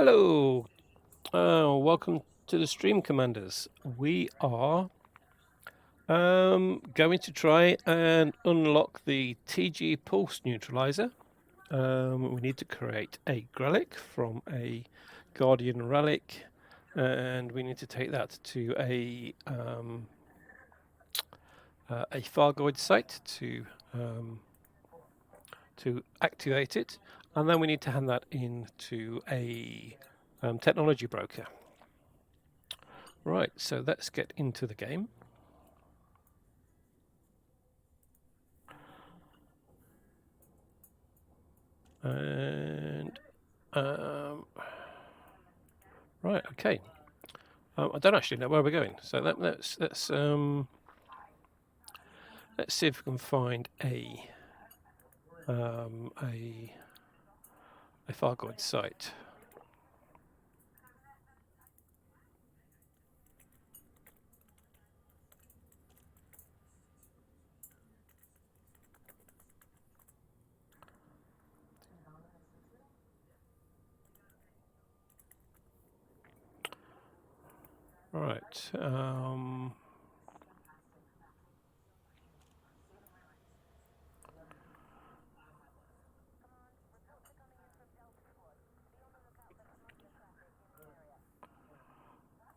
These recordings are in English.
Hello, welcome to the stream, Commanders. We are going to try and unlock the TG Pulse Neutraliser. We need to create a relic from a Guardian relic, and we need to take that to a Fargoid site to activate it, and then we need to hand that in to a technology broker. Right, so let's get into the game. And right, okay. I don't actually know where we're going, so let's see if we can find a Fargoid site. Right.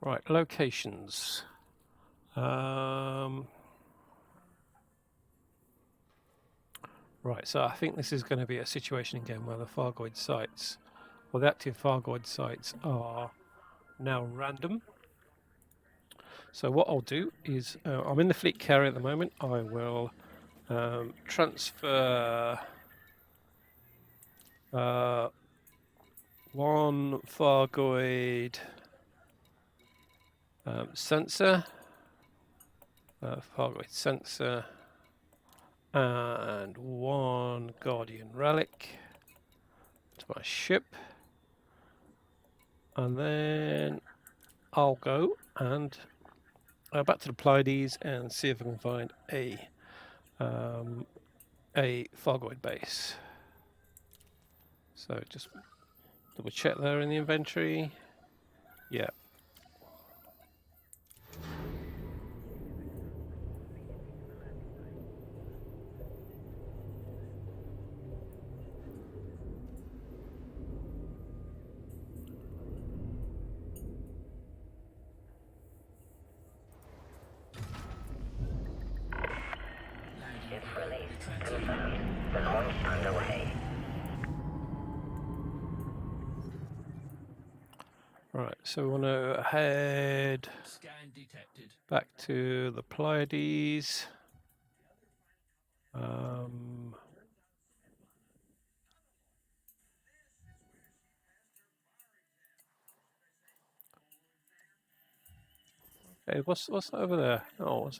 Right, locations. Right, so I think this is going to be a situation again where the Fargoid sites, well, the active Fargoid sites are now random. So what I'll do is, I'm in the fleet carrier at the moment. I will transfer one Fargoid sensor, and one Guardian relic to my ship, and then I'll go and back to the Pleiades and see if I can find a Fargoid base. So just double check there in the inventory. Yeah. Right, so we want to head back to the Pleiades. Okay, what's over there? Oh, it's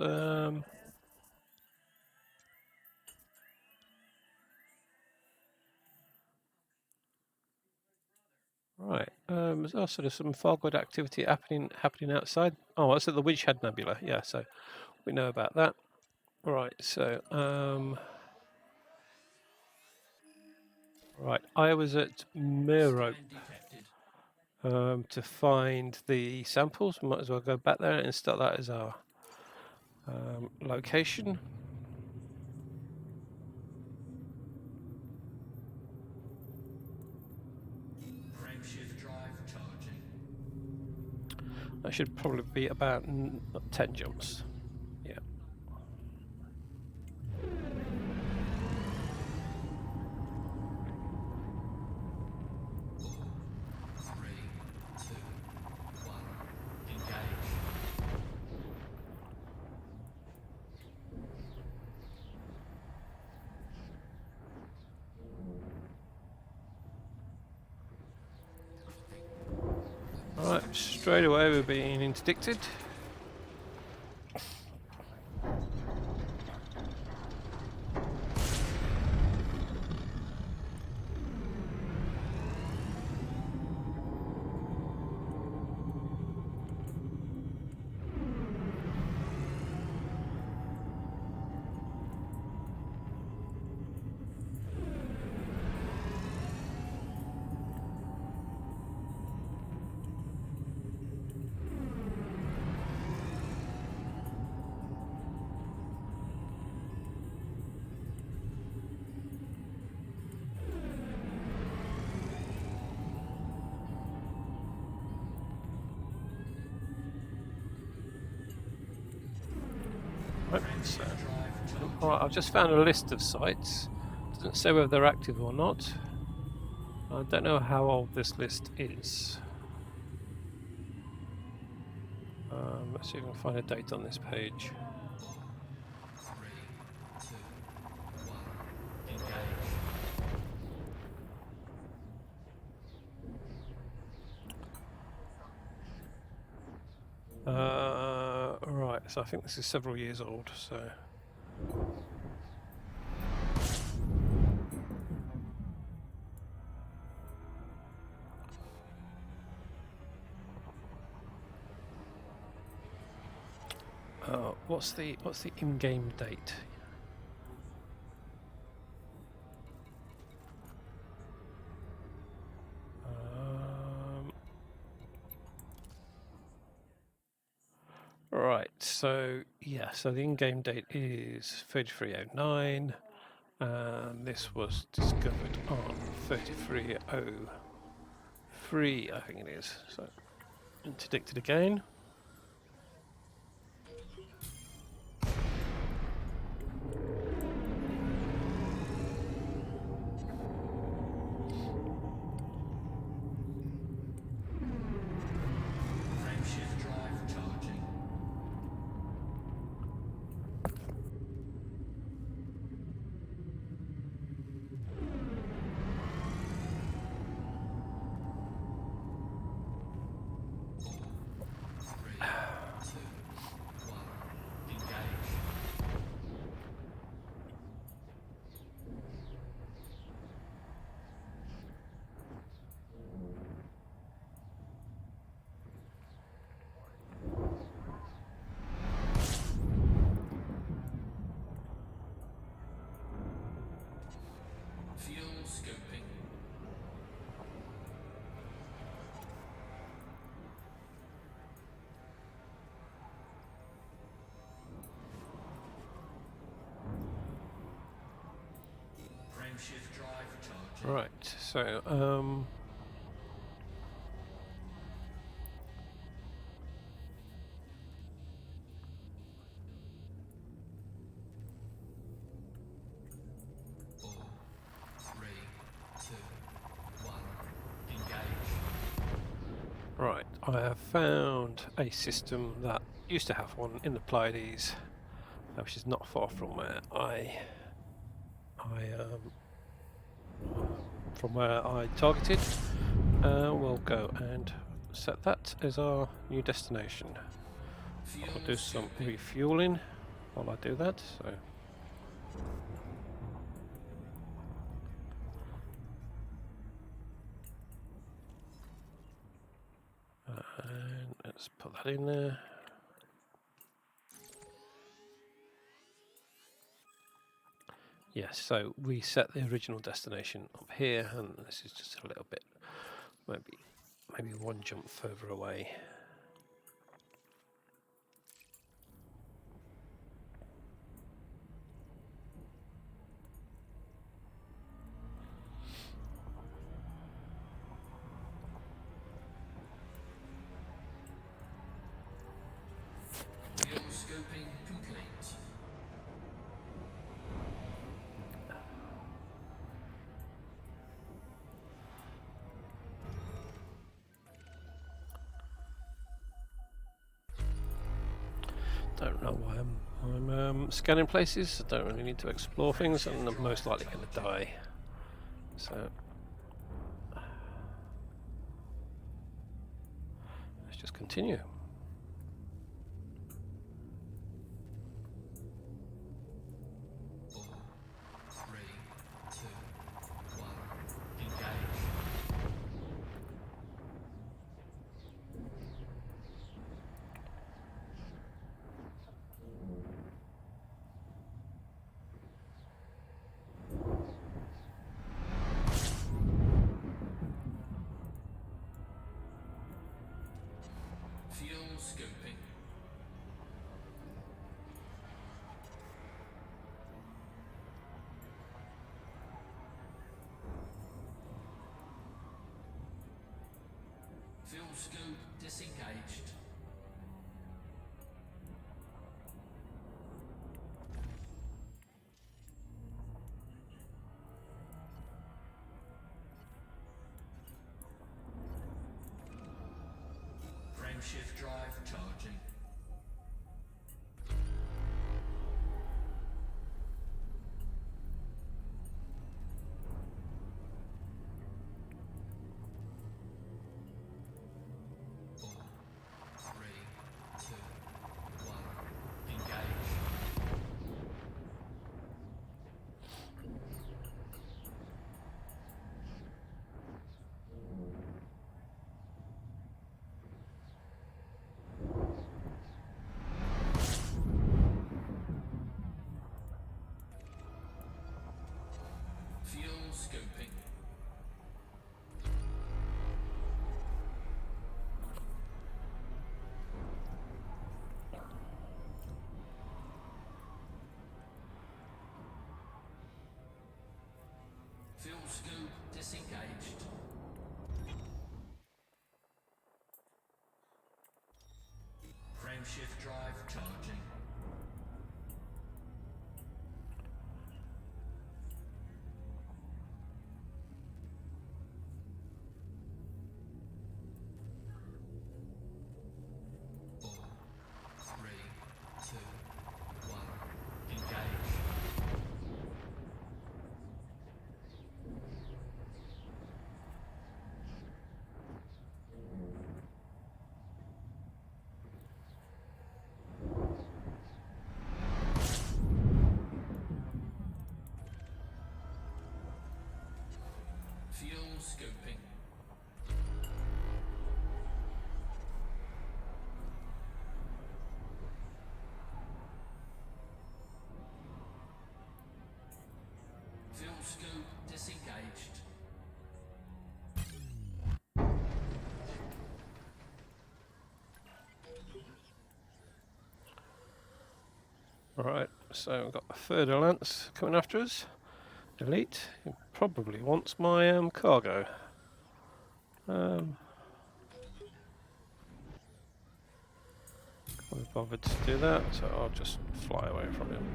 right. There's also some Fargoid activity happening outside. Oh, that's at the Widgehead Nebula. Yeah, so we know about that. Right. So right. I was at Merope to find the samples. We might as well go back there and start that as our location. That should probably be about 10 jumps. Yeah. Alright, straight away we're being interdicted. So, right, I've just found a list of sites. Doesn't say whether they're active or not. I don't know how old this list is. Let's see if we can find a date on this page. Right, so I think this is several years old, so... what's the in-game date? Right, so yeah, so the in-game date is 3309, and this was discovered on 3303, I think it is. So interdicted again. Right, so right, I have found a system that used to have one in the Pleiades, which is not far from where I targeted. We'll go and set that as our new destination. I'll do some refueling while I do that. So. And let's put that in there. Yes, so we set the original destination up here, and this is just a little bit, maybe one jump further away. Don't know why I'm scanning places. I don't really need to explore things, and I'm most likely going to die. So let's just continue. Fuel scoop disengaged. Frameshift drive charging. Fuel scoping. Fuel scope disengaged. Frameshift drive charging. Fuel scoping. Fuel scope disengaged. Alright, so we've got a third lance coming after us. Elite. He probably wants my cargo. Can't be bothered to do that, so I'll just fly away from him.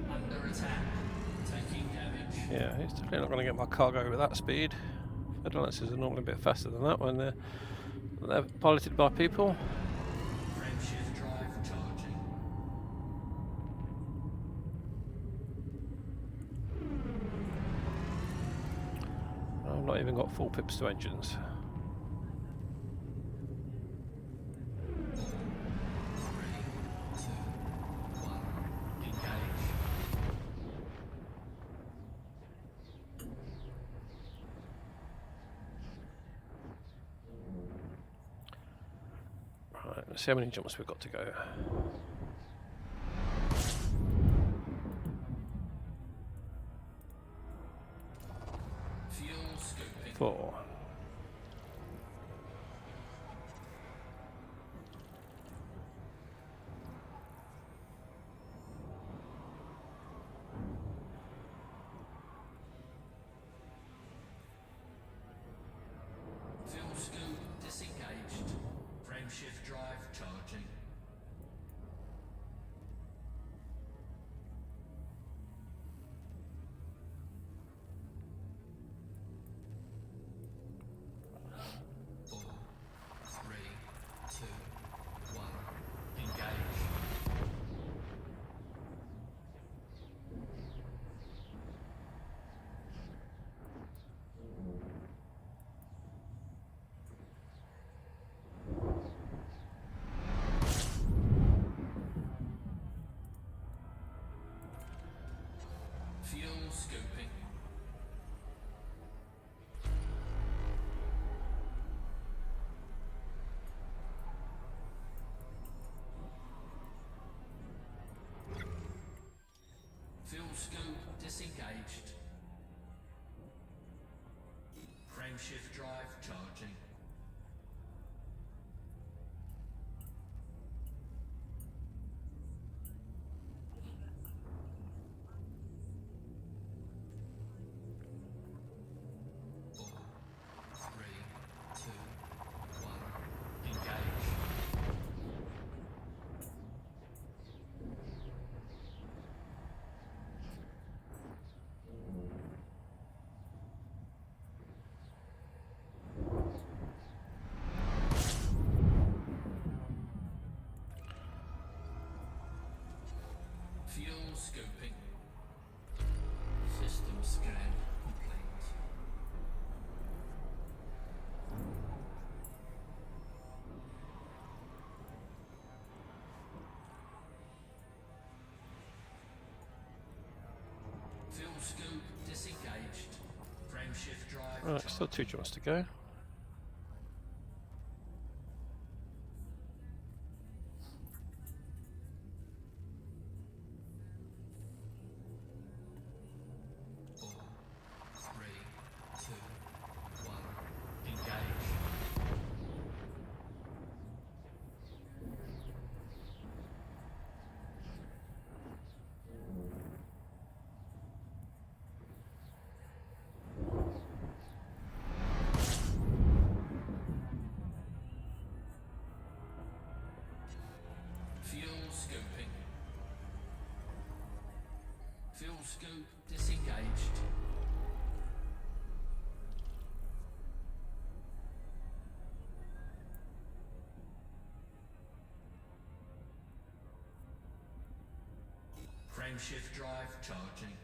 Under attack. Taking damage. Yeah, he's definitely not going to get my cargo with that speed. Third lances are normally a bit faster than that when they're piloted by people. Frameshift drive charging. I've not even got full pips to engines. Right, let's see how many jumps we've got to go. Fuel scoping. 4. Fuel scope disengaged. Frameshift drive charging. Fuel scoping. Fuel scope disengaged. Frameshift drive charging. scope disengaged. Frame shift drive Right, still 2 joints to go. Fuel scoping. Fuel scope disengaged. Frame shift drive charging.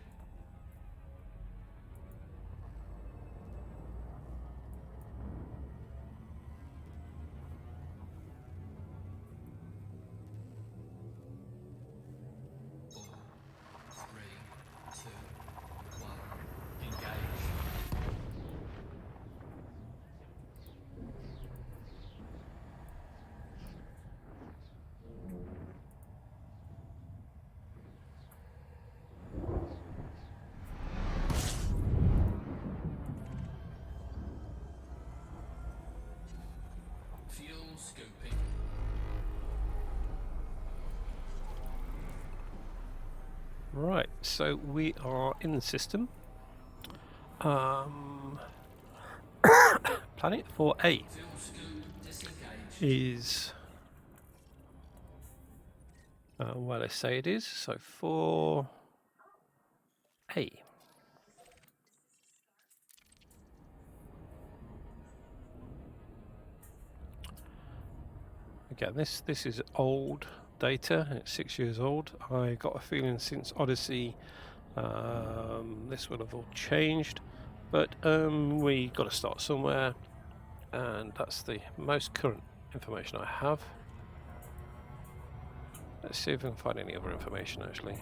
Fuel scoping. Right, so we are in the system. Planet 4A Fuel scope disengaged. is where they say it is, so 4A. Again, this is old data, it's 6 years old. I got a feeling since Odyssey this would have all changed, but we got to start somewhere, and that's the most current information I have. Let's see if we can find any other information actually.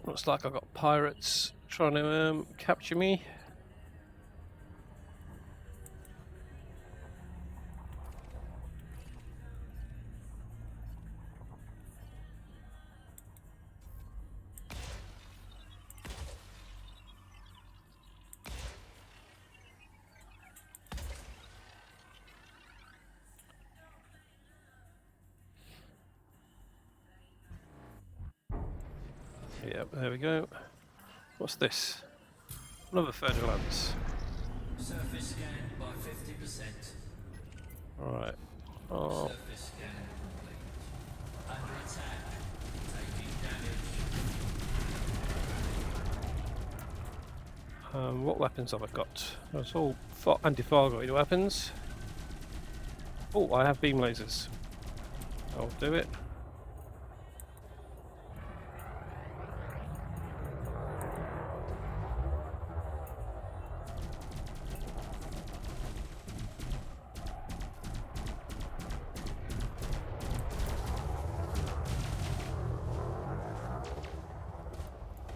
Looks like I've got pirates trying to capture me. Yep, there we go. What's this? Another Ferdinand's. Surface scan by 50%. Alright. Oh, Surface scan complete. Under attack. Taking damage. What weapons have I got? That's all anti-Fargoid weapons. Oh, I have beam lasers. I'll do it.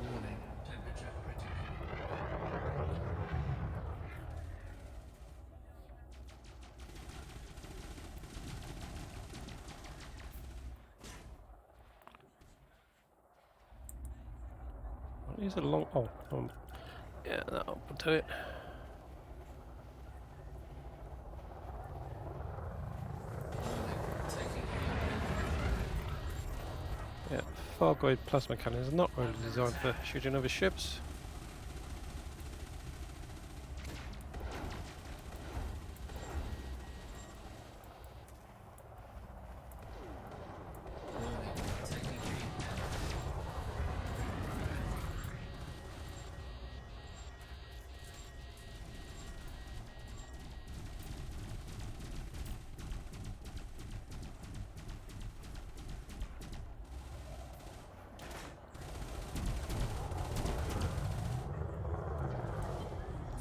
Warning, temperature critical. These are long. Oh, yeah, that'll do it. Warning, taking heat. Yeah, Fargoid plasma cannons are not really designed for shooting other ships. Warning, taking heat now.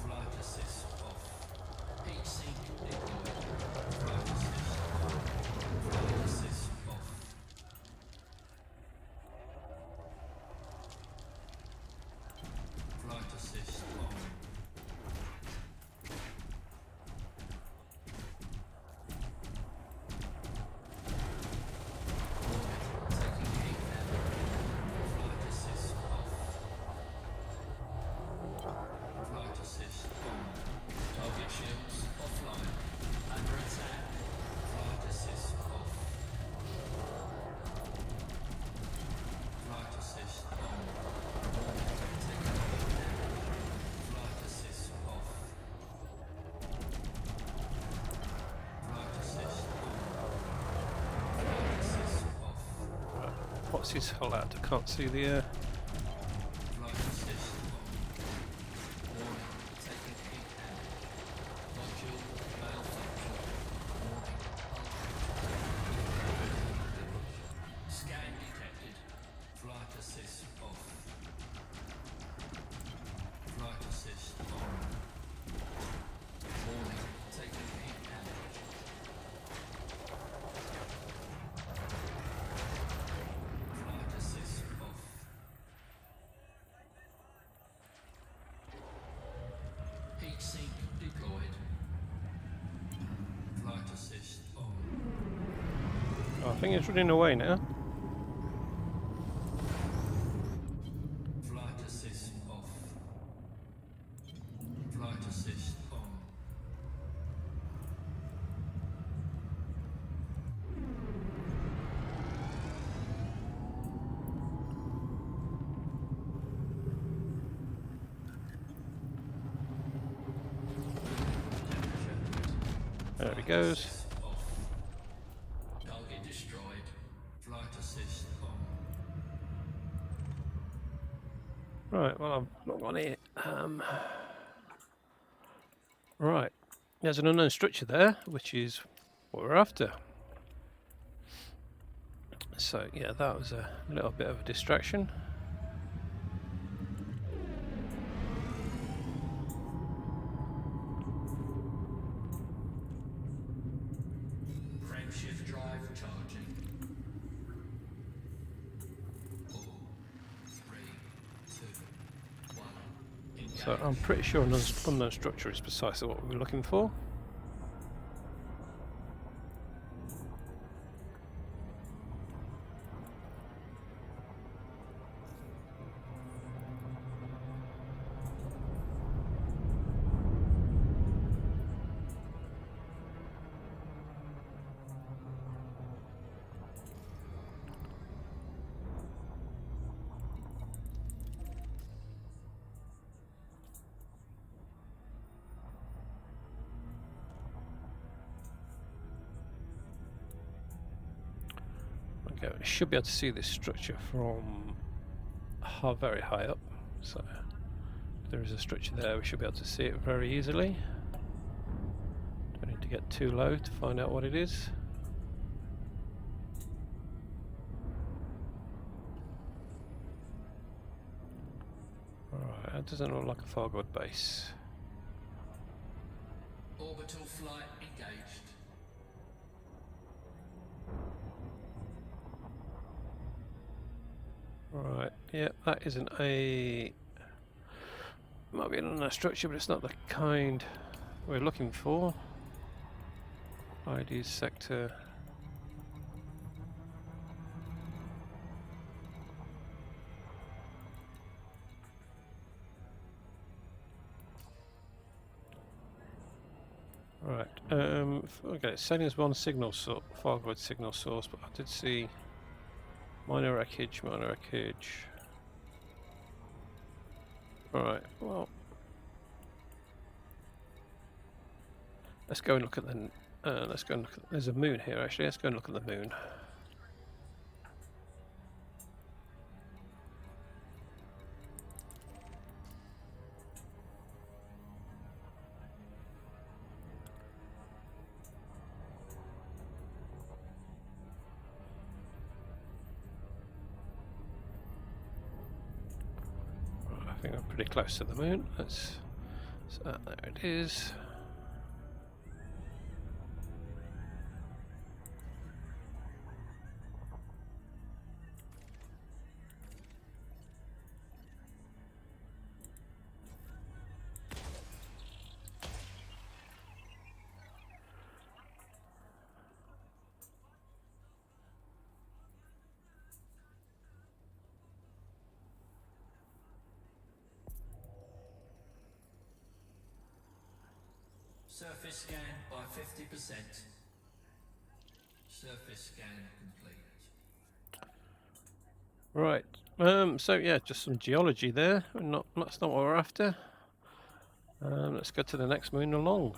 Flight assist off. Heat sink deployed. Flight assist on. Flight assist off. Flight assist on. Warning, taking heat now. Flight assist off. Flight assist on. Target shields offline. Under attack. Flight assist off. Flight assist on. Warning, taking heat now. Flight assist off. Flight assist on. Flight assist off. What's his hull at? I can't see the. Flight assist on. Warning, taking heat now. Module malfunction. Warning, scan detected. Flight assist off. Flight assist on. Warning, taking heat damage. Flight assist off. Heat sink deployed. Flight assist on. I think it's running away now. Flight assist off. Flight assist on. There he goes. Assist off. Target destroyed. Flight assist on. Right, well, I've not got it. Right, there's an unknown structure there, which is what we're after. So, yeah, that was a little bit of a distraction. Frameshift drive charging. 4, 3, 2, 1. Engage. So, I'm pretty sure unknown structure is precisely what we were looking for. Okay, we should be able to see this structure from very high up. So There is a structure there, we should be able to see it very easily. Don't need to get too low to find out what it is. Alright, that doesn't look like a Fargoid base. Orbital flight engaged. Right, yeah, that isn't a... might be another structure, but it's not the kind we're looking for. ID sector. Right, okay, it's saying there's one signal Fargoid signal source, but I did see minor wreckage. Alright, well, let's go and look at the. Let's go and look at. There's a moon here actually. Let's go and look at the moon. Right, I think we're pretty close to the moon. Let's. So there it is. Surface scan by 50%. Surface scan complete. Right. So yeah, just some geology there. That's not what we're after. Let's go to the next moon along.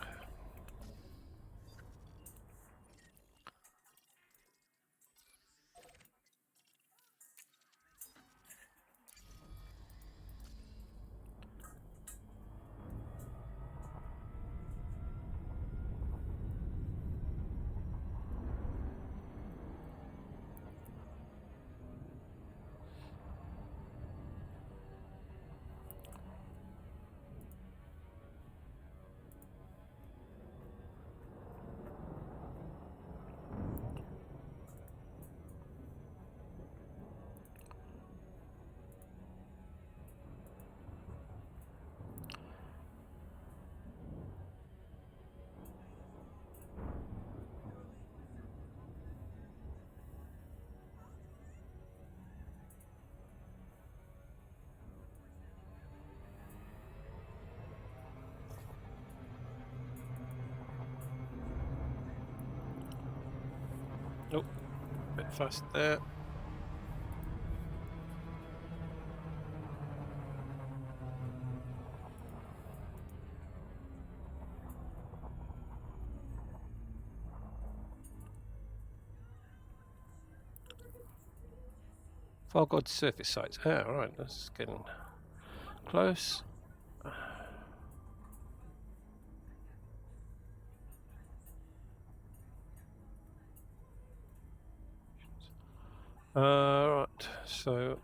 Oh, a bit fast there. Fargoid surface sites. Ah, right, that's getting close. Right, so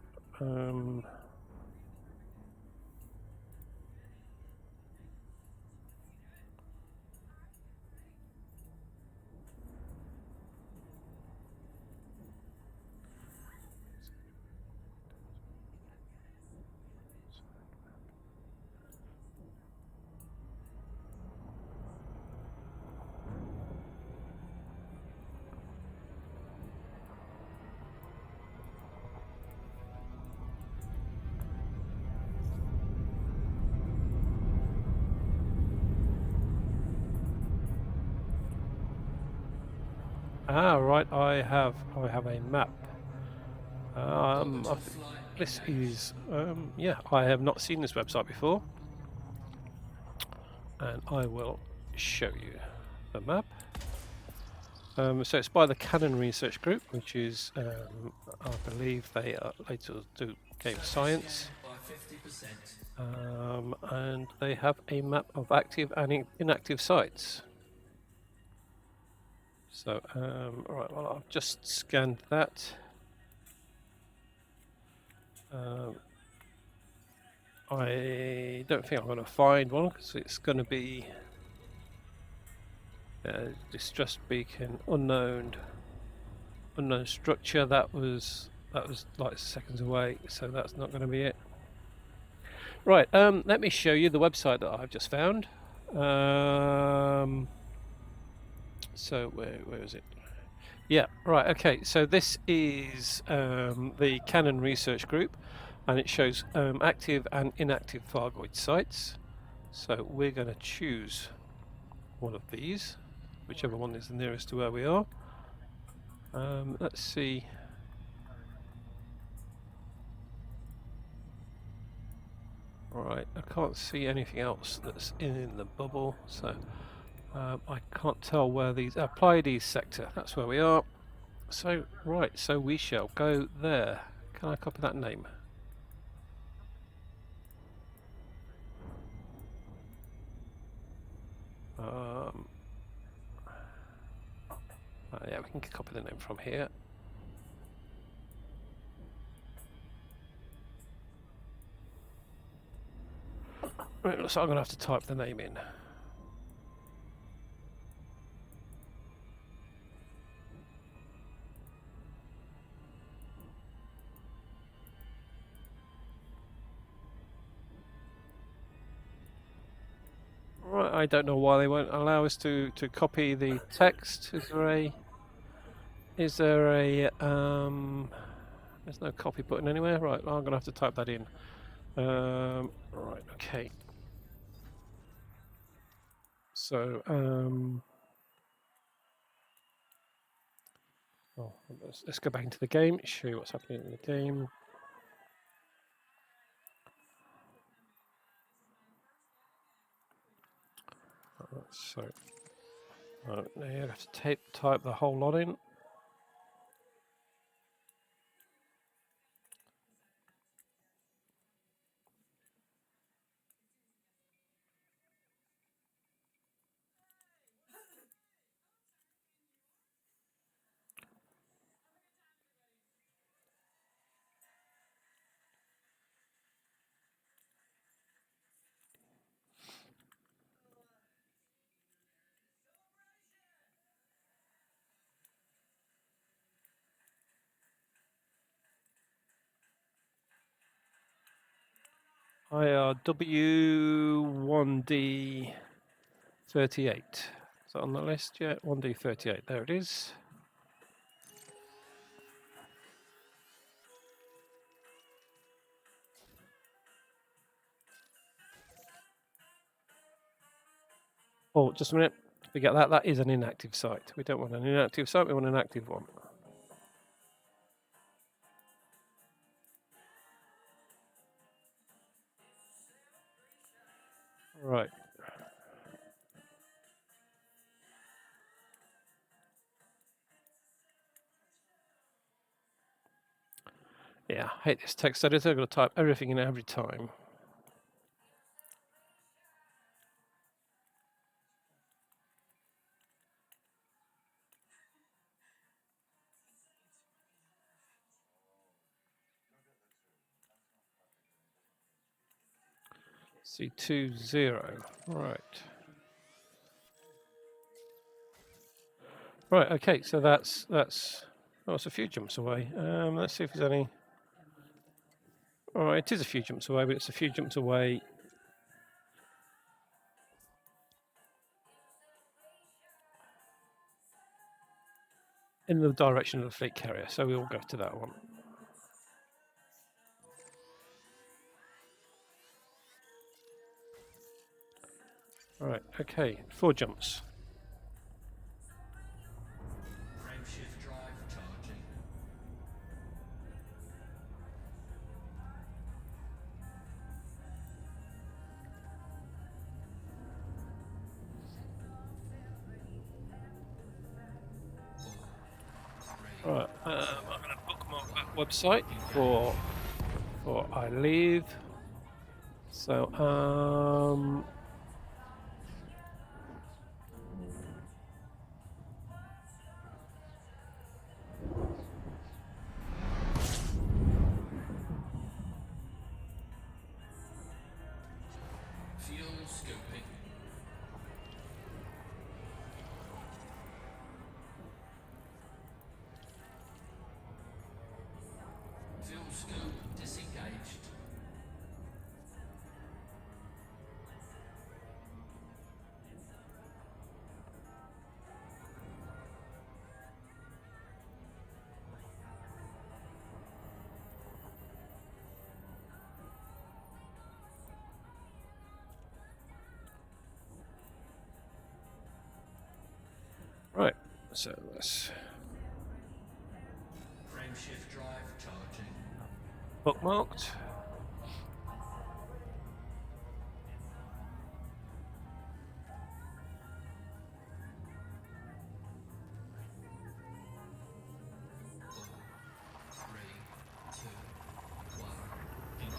right, I have a map. Orbital flight This engaged. is yeah, I have not seen this website before, and I will show you the map. So it's by the Cannon Research Group, which is I believe they later do game Surface science. scan by 50%. and they have a map of active and inactive sites. So, right, well, I've just scanned that. I don't think I'm going to find one because it's going to be distress beacon, unknown structure. That was like seconds away, so that's not going to be it. Right, let me show you the website that I've just found. So where is it? Yeah, right, okay, so this is the Canon Research Group, and it shows active and inactive Fargoid sites. So we're going to choose one of these, whichever one is the nearest to where we are. Let's see. Alright, I can't see anything else that's in the bubble, so I can't tell where these... Pleiades sector, that's where we are. So, right, so we shall go there. Can I copy that name? Yeah, we can copy the name from here. Right, looks like I'm going to have to type the name in. Right, I don't know why they won't allow us to copy the text. Is there a there's no copy button anywhere. Right, I'm going to have to type that in. Right, okay. So, let's go back into the game, show you what's happening in the game. So, now you have to type the whole lot in. IRW1D38. Is that on the list yet? 1D38, there it is. Oh, just a minute. We get that. That is an inactive site. We don't want an inactive site, we want an active one. Right. Yeah, I hate this text editor. I've got to type everything in every time. C20. Right. Right, okay, so that's oh, it's a few jumps away. Let's see if there's any. Oh, it is a few jumps away, but it's a few jumps away in the direction of the fleet carrier, so we'll go to that one. Right, okay, 4 jumps. Frameshift drive charging. Right, I'm going to bookmark that website before I leave. So, Fuel scooping. Fuel scoop disengaged. right. So let's Frameshift drive charging. bookmarked. Four, 3, 2, 1. Engage.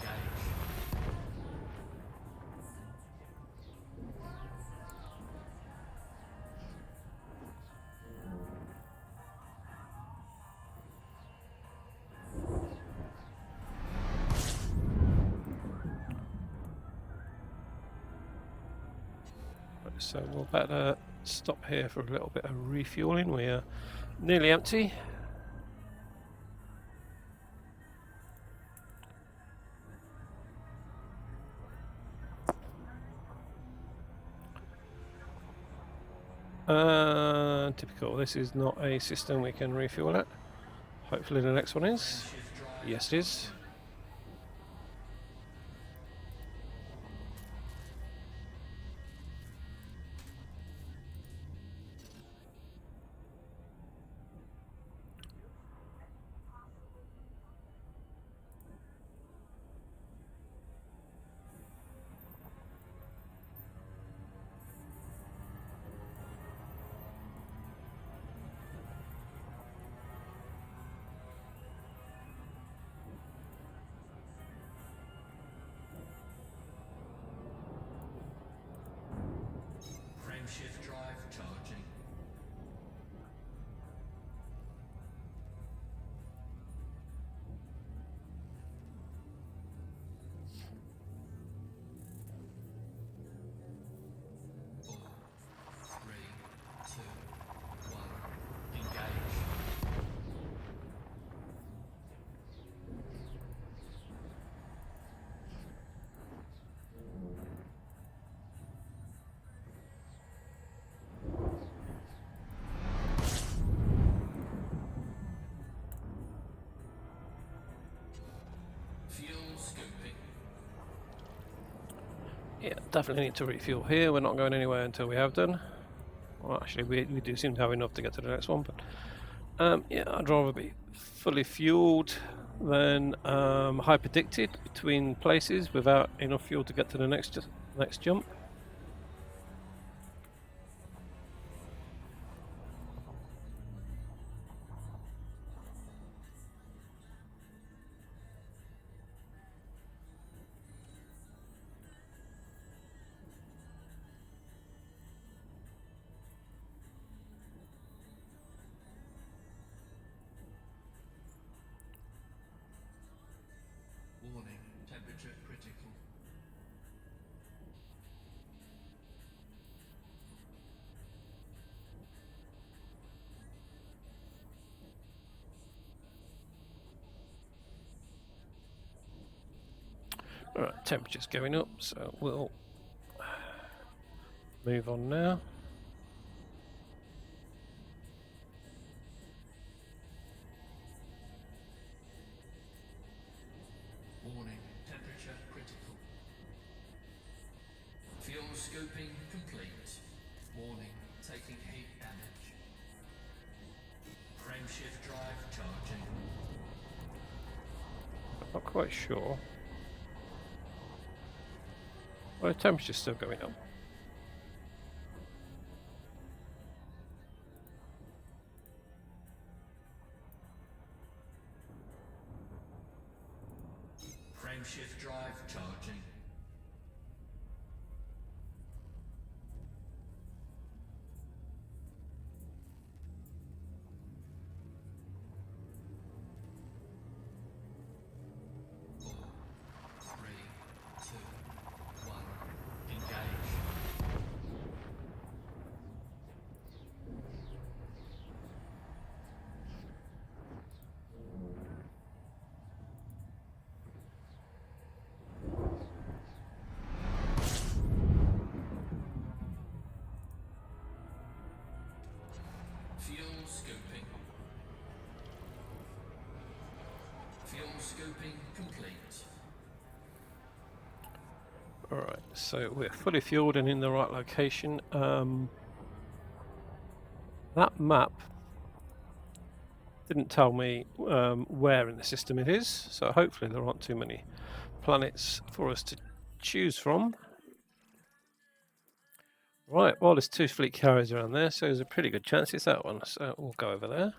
So we'll better stop here for a little bit of refueling. We are nearly empty. Typical. This is not a system we can refuel at. Hopefully the next one is. Frameshift drive. Yes, it is. Frameshift drive charging. Four, 3, 2, 1. Engage. Fuel scooping. Yeah, definitely need to refuel here. We're not going anywhere until we have done. Well, actually, we do seem to have enough to get to the next one, but yeah, I'd rather be fully fueled than hyperdicted between places without enough fuel to get to the next jump. Warning. Temperature critical. Alright, temperature's going up, so we'll move on now. Warning. Temperature critical. Fuel scooping complete. Warning. Taking heat damage. Frameshift drive charging. Not quite sure. Well, the temperature's still going up. Frameshift drive charging. Scoping complete. Alright, so we're fully fueled and in the right location. That map didn't tell me where in the system it is, so hopefully there aren't too many planets for us to choose from. Right, well, there's 2 fleet carriers around there, so there's a pretty good chance it's that one, so we'll go over there.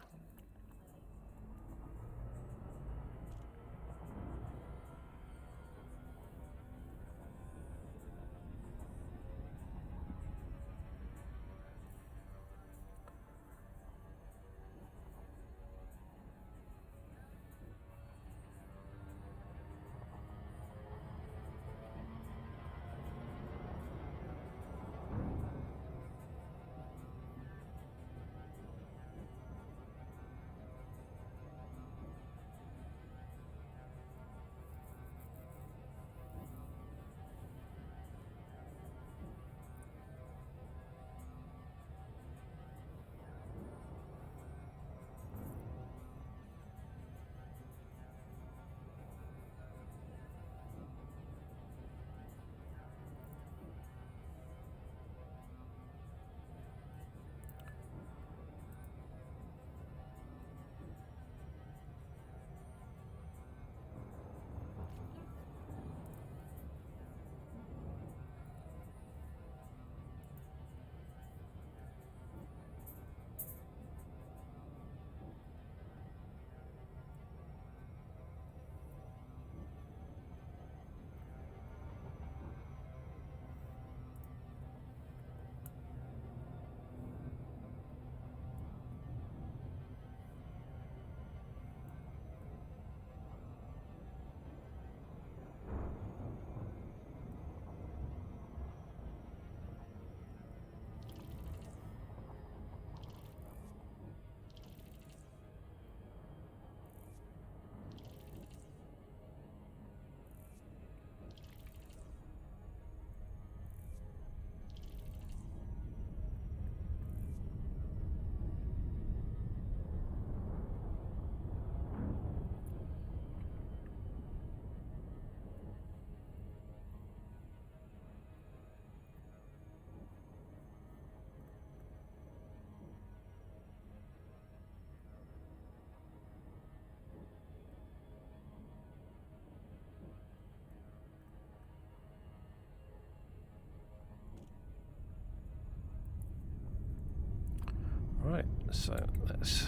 Right, so let's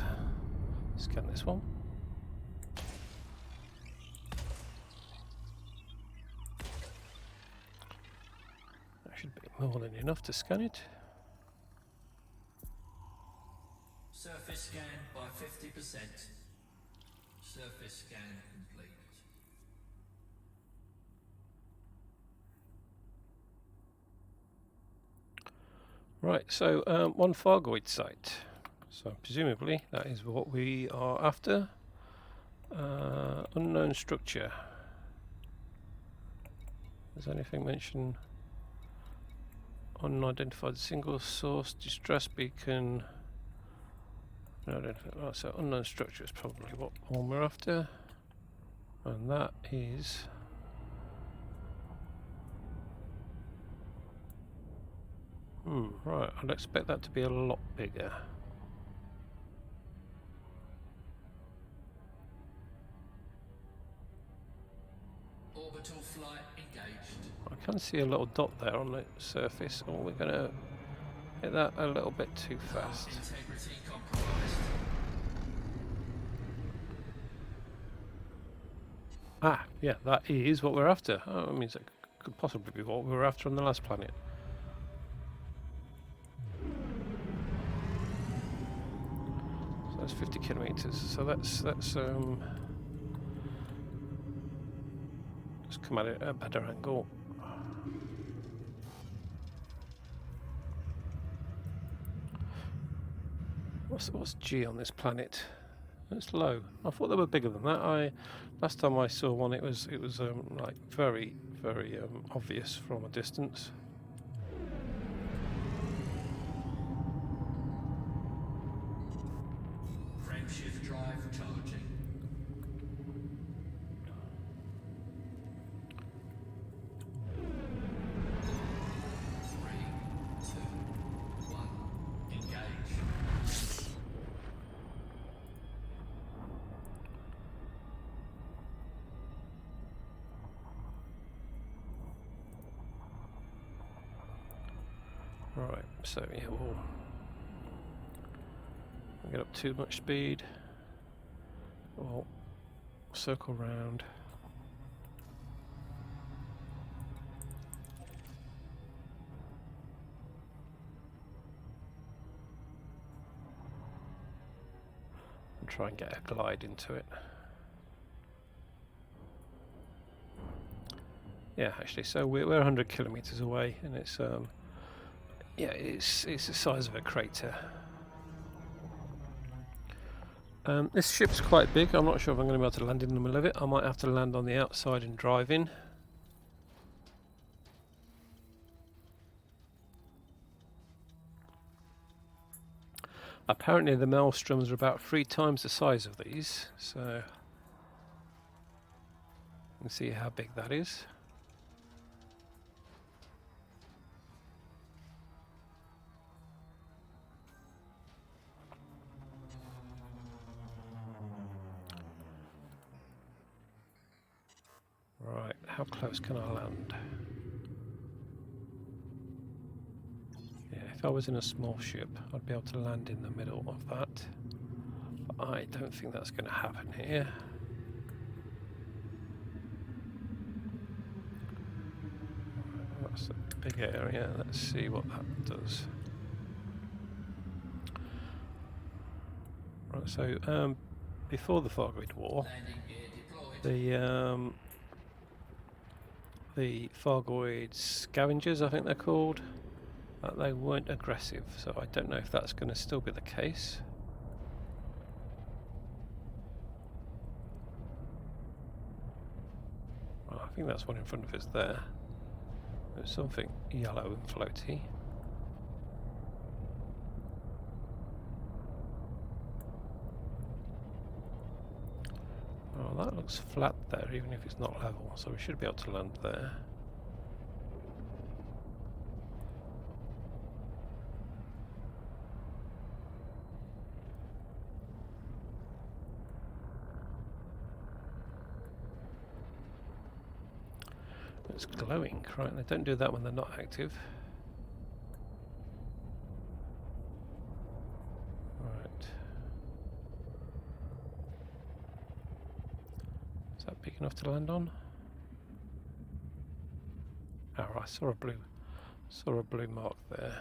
scan this one. That should be more than enough to scan it. Surface scan by 50%. Surface scan complete. Right, so one Fargoid site. So presumably that is what we are after. Unknown structure. Does anything mention unidentified single source distress beacon? No, oh, so unknown structure is probably what one we're after, and that is right. I'd expect that to be a lot bigger. Orbital flight engaged. I can see a little dot there on the surface. Oh, we're going to hit that a little bit too fast. Integrity compromised. Ah, yeah, that is what we're after. Oh, it means it could possibly be what we were after on the last planet. So that's 50 kilometers. So let's come at it at a better angle. What's G on this planet? It's low. I thought they were bigger than that. Last time I saw one, it was like very obvious from a distance. Frameshift drive charging. Right, so yeah, we'll get up too much speed. We'll circle round. And try and get a glide into it. Yeah, actually, so we're 100 kilometers away, and it's yeah, it's the size of a crater. This ship's quite big. I'm not sure if I'm going to be able to land in the middle of it. I might have to land on the outside and drive in. Apparently the maelstroms are about 3 times the size of these, so you can see how big that is. Right, how close can I land? Yeah, if I was in a small ship, I'd be able to land in the middle of that. But I don't think that's going to happen here. Right, that's a big area. Let's see what that does. Right, so before the Fargoid War, Landing gear deployed. the Fargoid scavengers, I think they're called, they weren't aggressive, so I don't know if that's going to still be the case. Well, I think that's one in front of us there. There's something yellow and floaty. Oh, that looks flat there, even if it's not level, so we should be able to land there. It's glowing, right? They don't do that when they're not active. Right. Is that big enough to land on? Oh, I saw a blue mark there.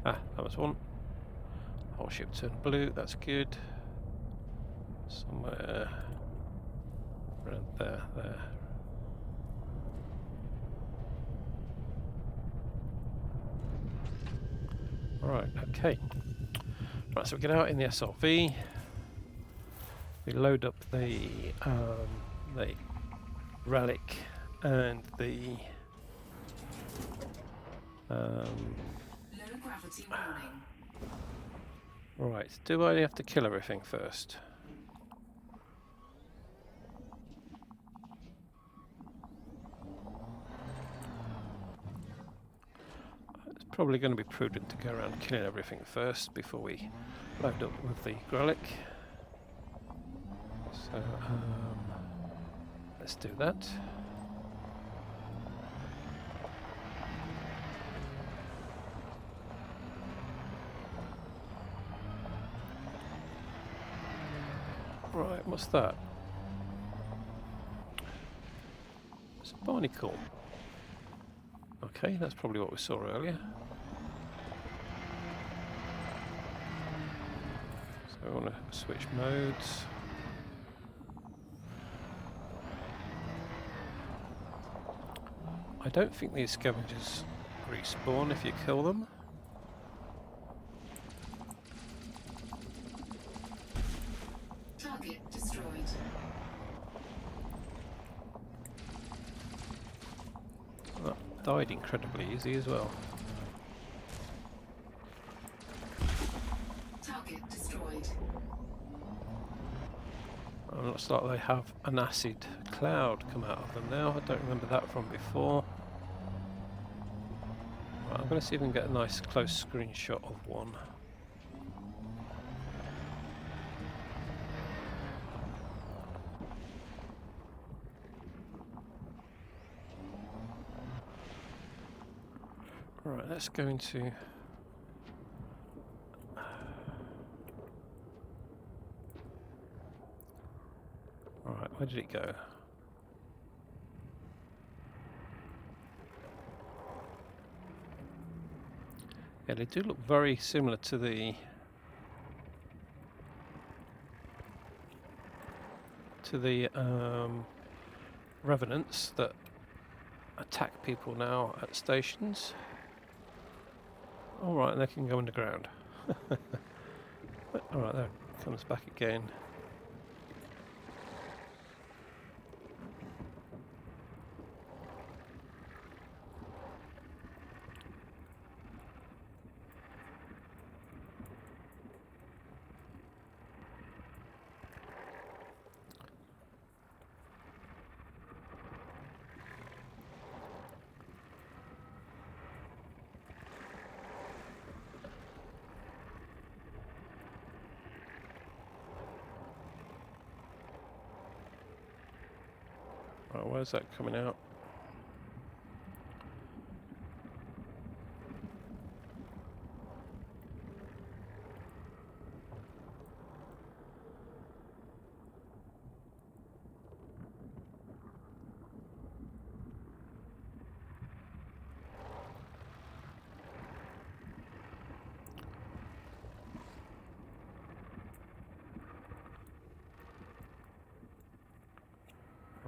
Ah, that was one. The whole ship turned blue, that's good. Somewhere around there. Right, okay. Right, so we get out in the SRV. We load up the relic and the Low gravity warning. right, do I have to kill everything first? It's probably going to be prudent to go around killing everything first before we load up with the relic. So let's do that. Right, what's that? It's a barnacle. Okay, that's probably what we saw earlier. So we want to switch modes. I don't think these scavengers respawn if you kill them. Target destroyed. That died incredibly easy as well. Target destroyed. It looks like they have an acid cloud come out of them now. I don't remember that from before. Right, I'm going to see if I can get a nice close screenshot of one. Right, let's go into... Alright, where did it go? Yeah, they do look very similar to the revenants that attack people now at stations. Alright, and they can go underground. Alright, there it comes back again. Right, where's that coming out?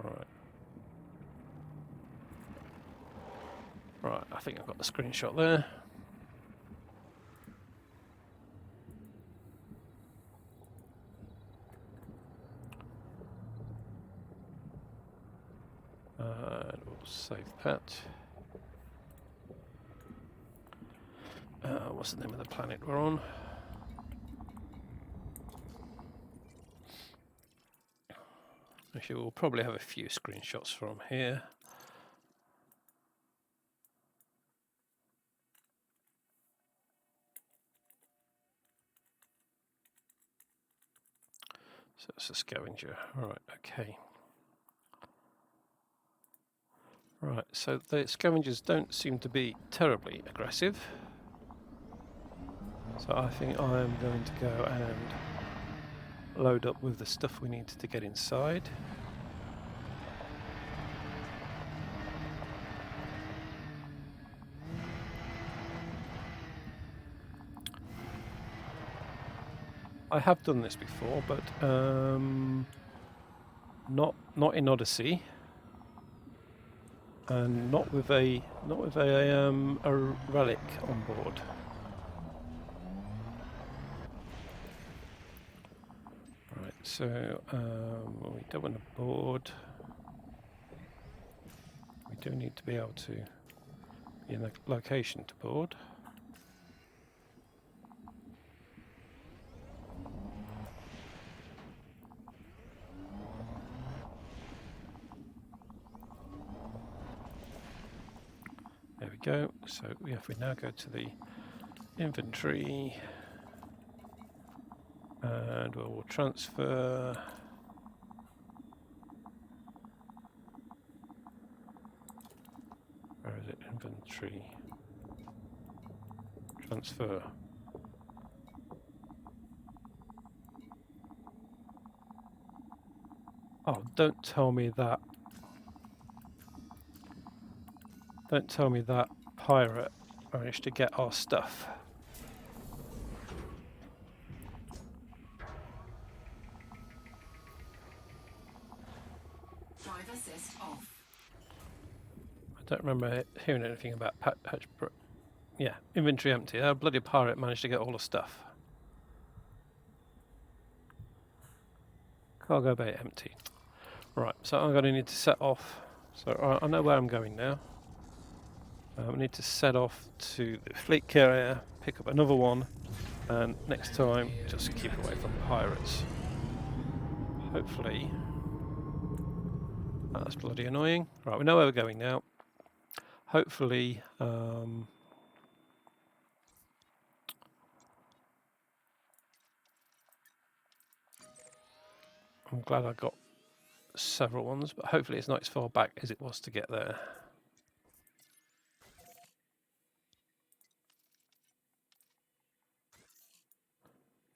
Right. Right, I think I've got the screenshot there. And we'll save that. What's the name of the planet we're on? Actually, we'll probably have a few screenshots from here. So it's a scavenger. Right, okay. Right, so the scavengers don't seem to be terribly aggressive. So I think I am going to go and load up with the stuff we need to get inside. I have done this before, but not in Odyssey, and not with a relic on board. Right, so we don't want to board. We do need to be able to be in the location to board. There we go. So if we now go to the inventory and we'll transfer. Where is it? Inventory. Transfer. Oh, don't tell me that. Don't tell me that pirate managed to get our stuff. Drive assist off. I don't remember hearing anything about yeah, inventory empty. That bloody pirate managed to get all the stuff. Cargo bay empty. Right, so I'm going to need to set off. So I know where I'm going now. I need to set off to the fleet carrier, pick up another one, and next time just keep away from pirates. hopefully... That's bloody annoying. Right, we know where we're going now. Hopefully... I'm glad I got several ones, but hopefully it's not as far back as it was to get there.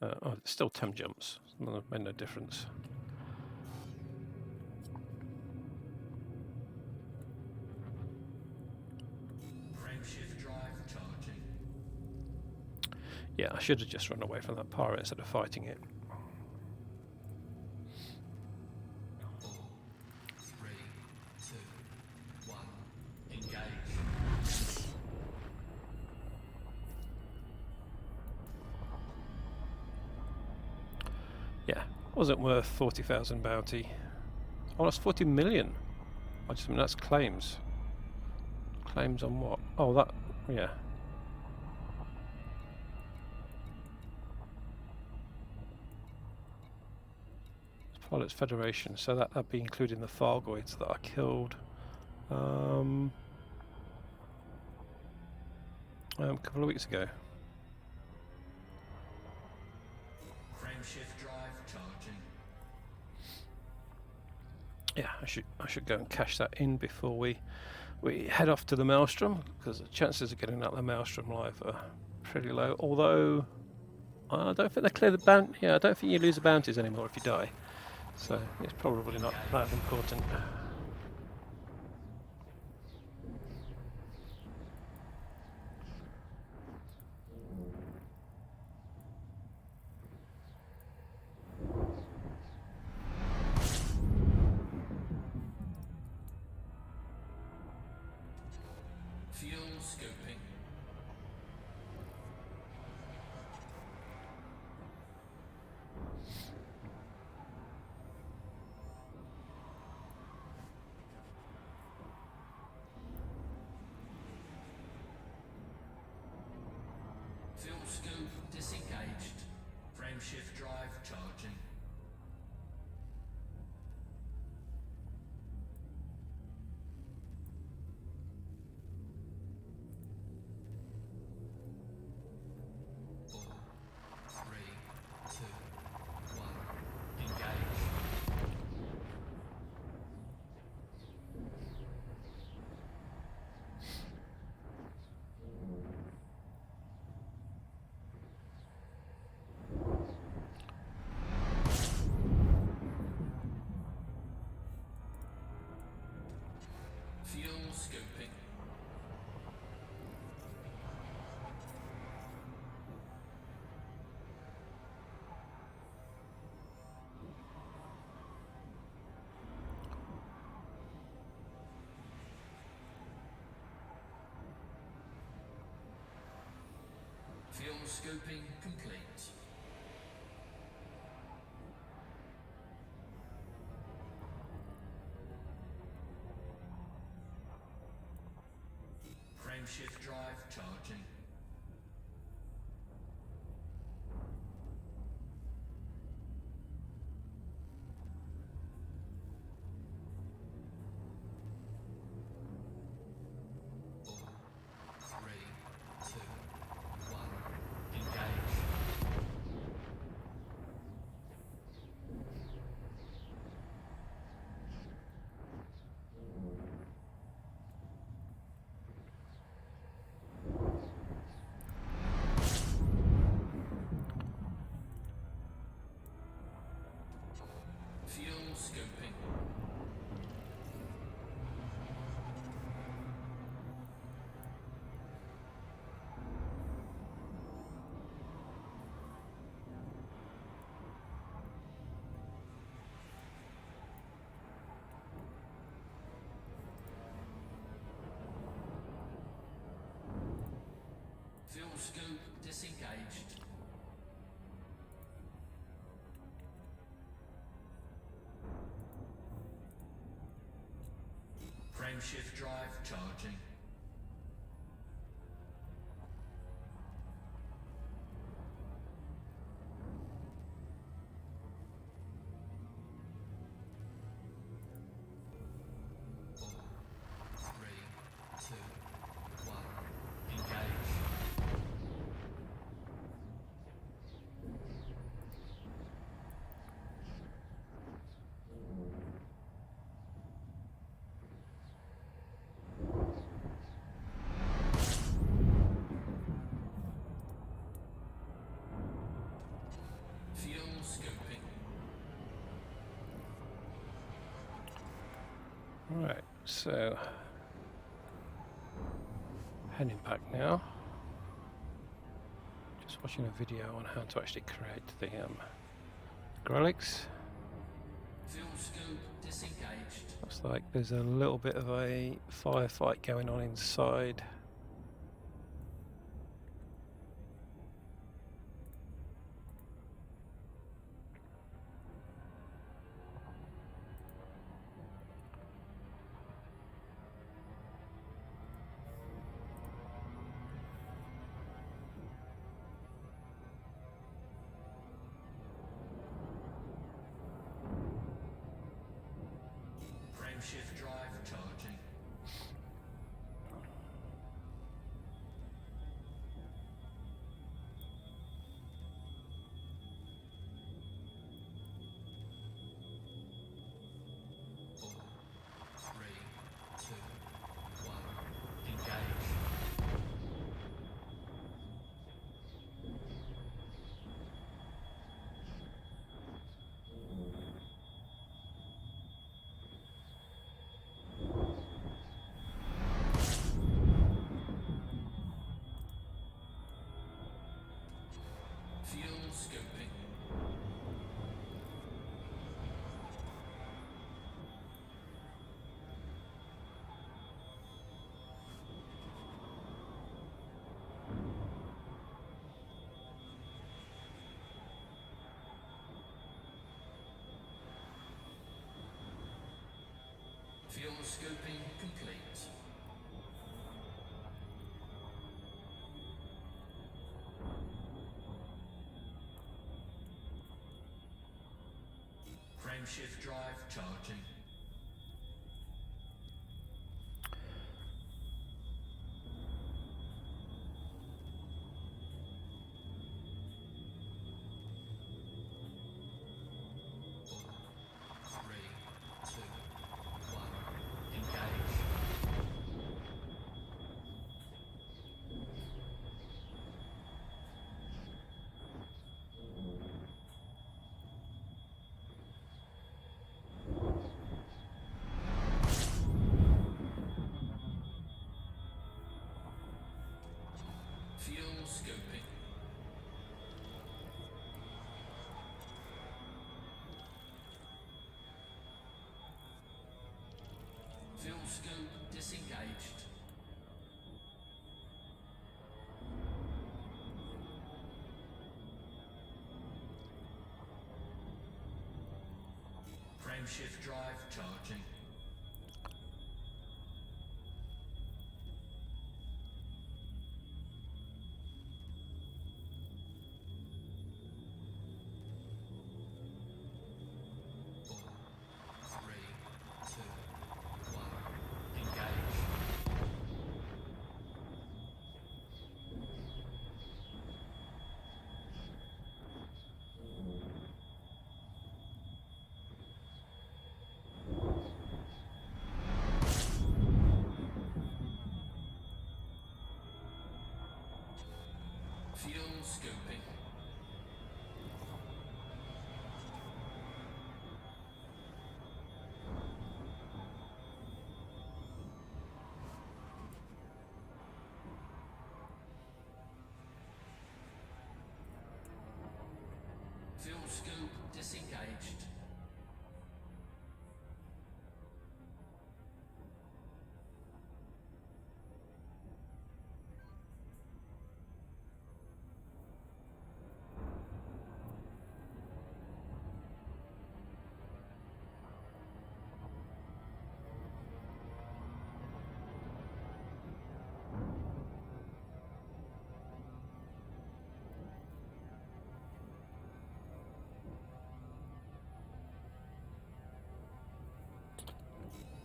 Oh, it's still 10 jumps. Made no difference. Frameshift drive charging. Yeah, I should have just run away from that pirate instead of fighting it. 4, 3, 2, 1. Engage. Yeah, wasn't worth 40,000 bounty. Oh, that's 40 million. I just mean that's claims. Claims on what? Oh, that, yeah. Pilots Federation, so that'd be including the Fargoids that I killed a couple of weeks ago. Frameshift drive charging. Yeah, I should go and cash that in before we head off to the Maelstrom, because the chances of getting out the Maelstrom live are pretty low. Although I don't think they clear the bounty. Yeah, I don't think you lose the bounties anymore if you die. So it's probably not that important. Fuel scoping. Fuel scoop disengaged. Frameshift drive charging. Four, three, two, one. Engage. Fuel scoping. Fuel scoping complete. Frameshift drive charging. Four, three, two, one. Engage. Fuel scoping. Fuel scoop disengaged. Frameshift drive charging. Right, so heading back now. Just watching a video on how to actually create the grelix. Fuel scoop disengaged. Looks like there's a little bit of a firefight going on inside. Frameshift drive charging. Four, three, two, one. Engage. Fuel scooping. Fuel scooping complete. Frameshift drive charging. Four, three, two, one. Engage. Fuel scooping. Fuel scoop disengaged. Frameshift drive charging. Four, three, two, one. Engage. Fuel scooping. Fuel scoop disengaged.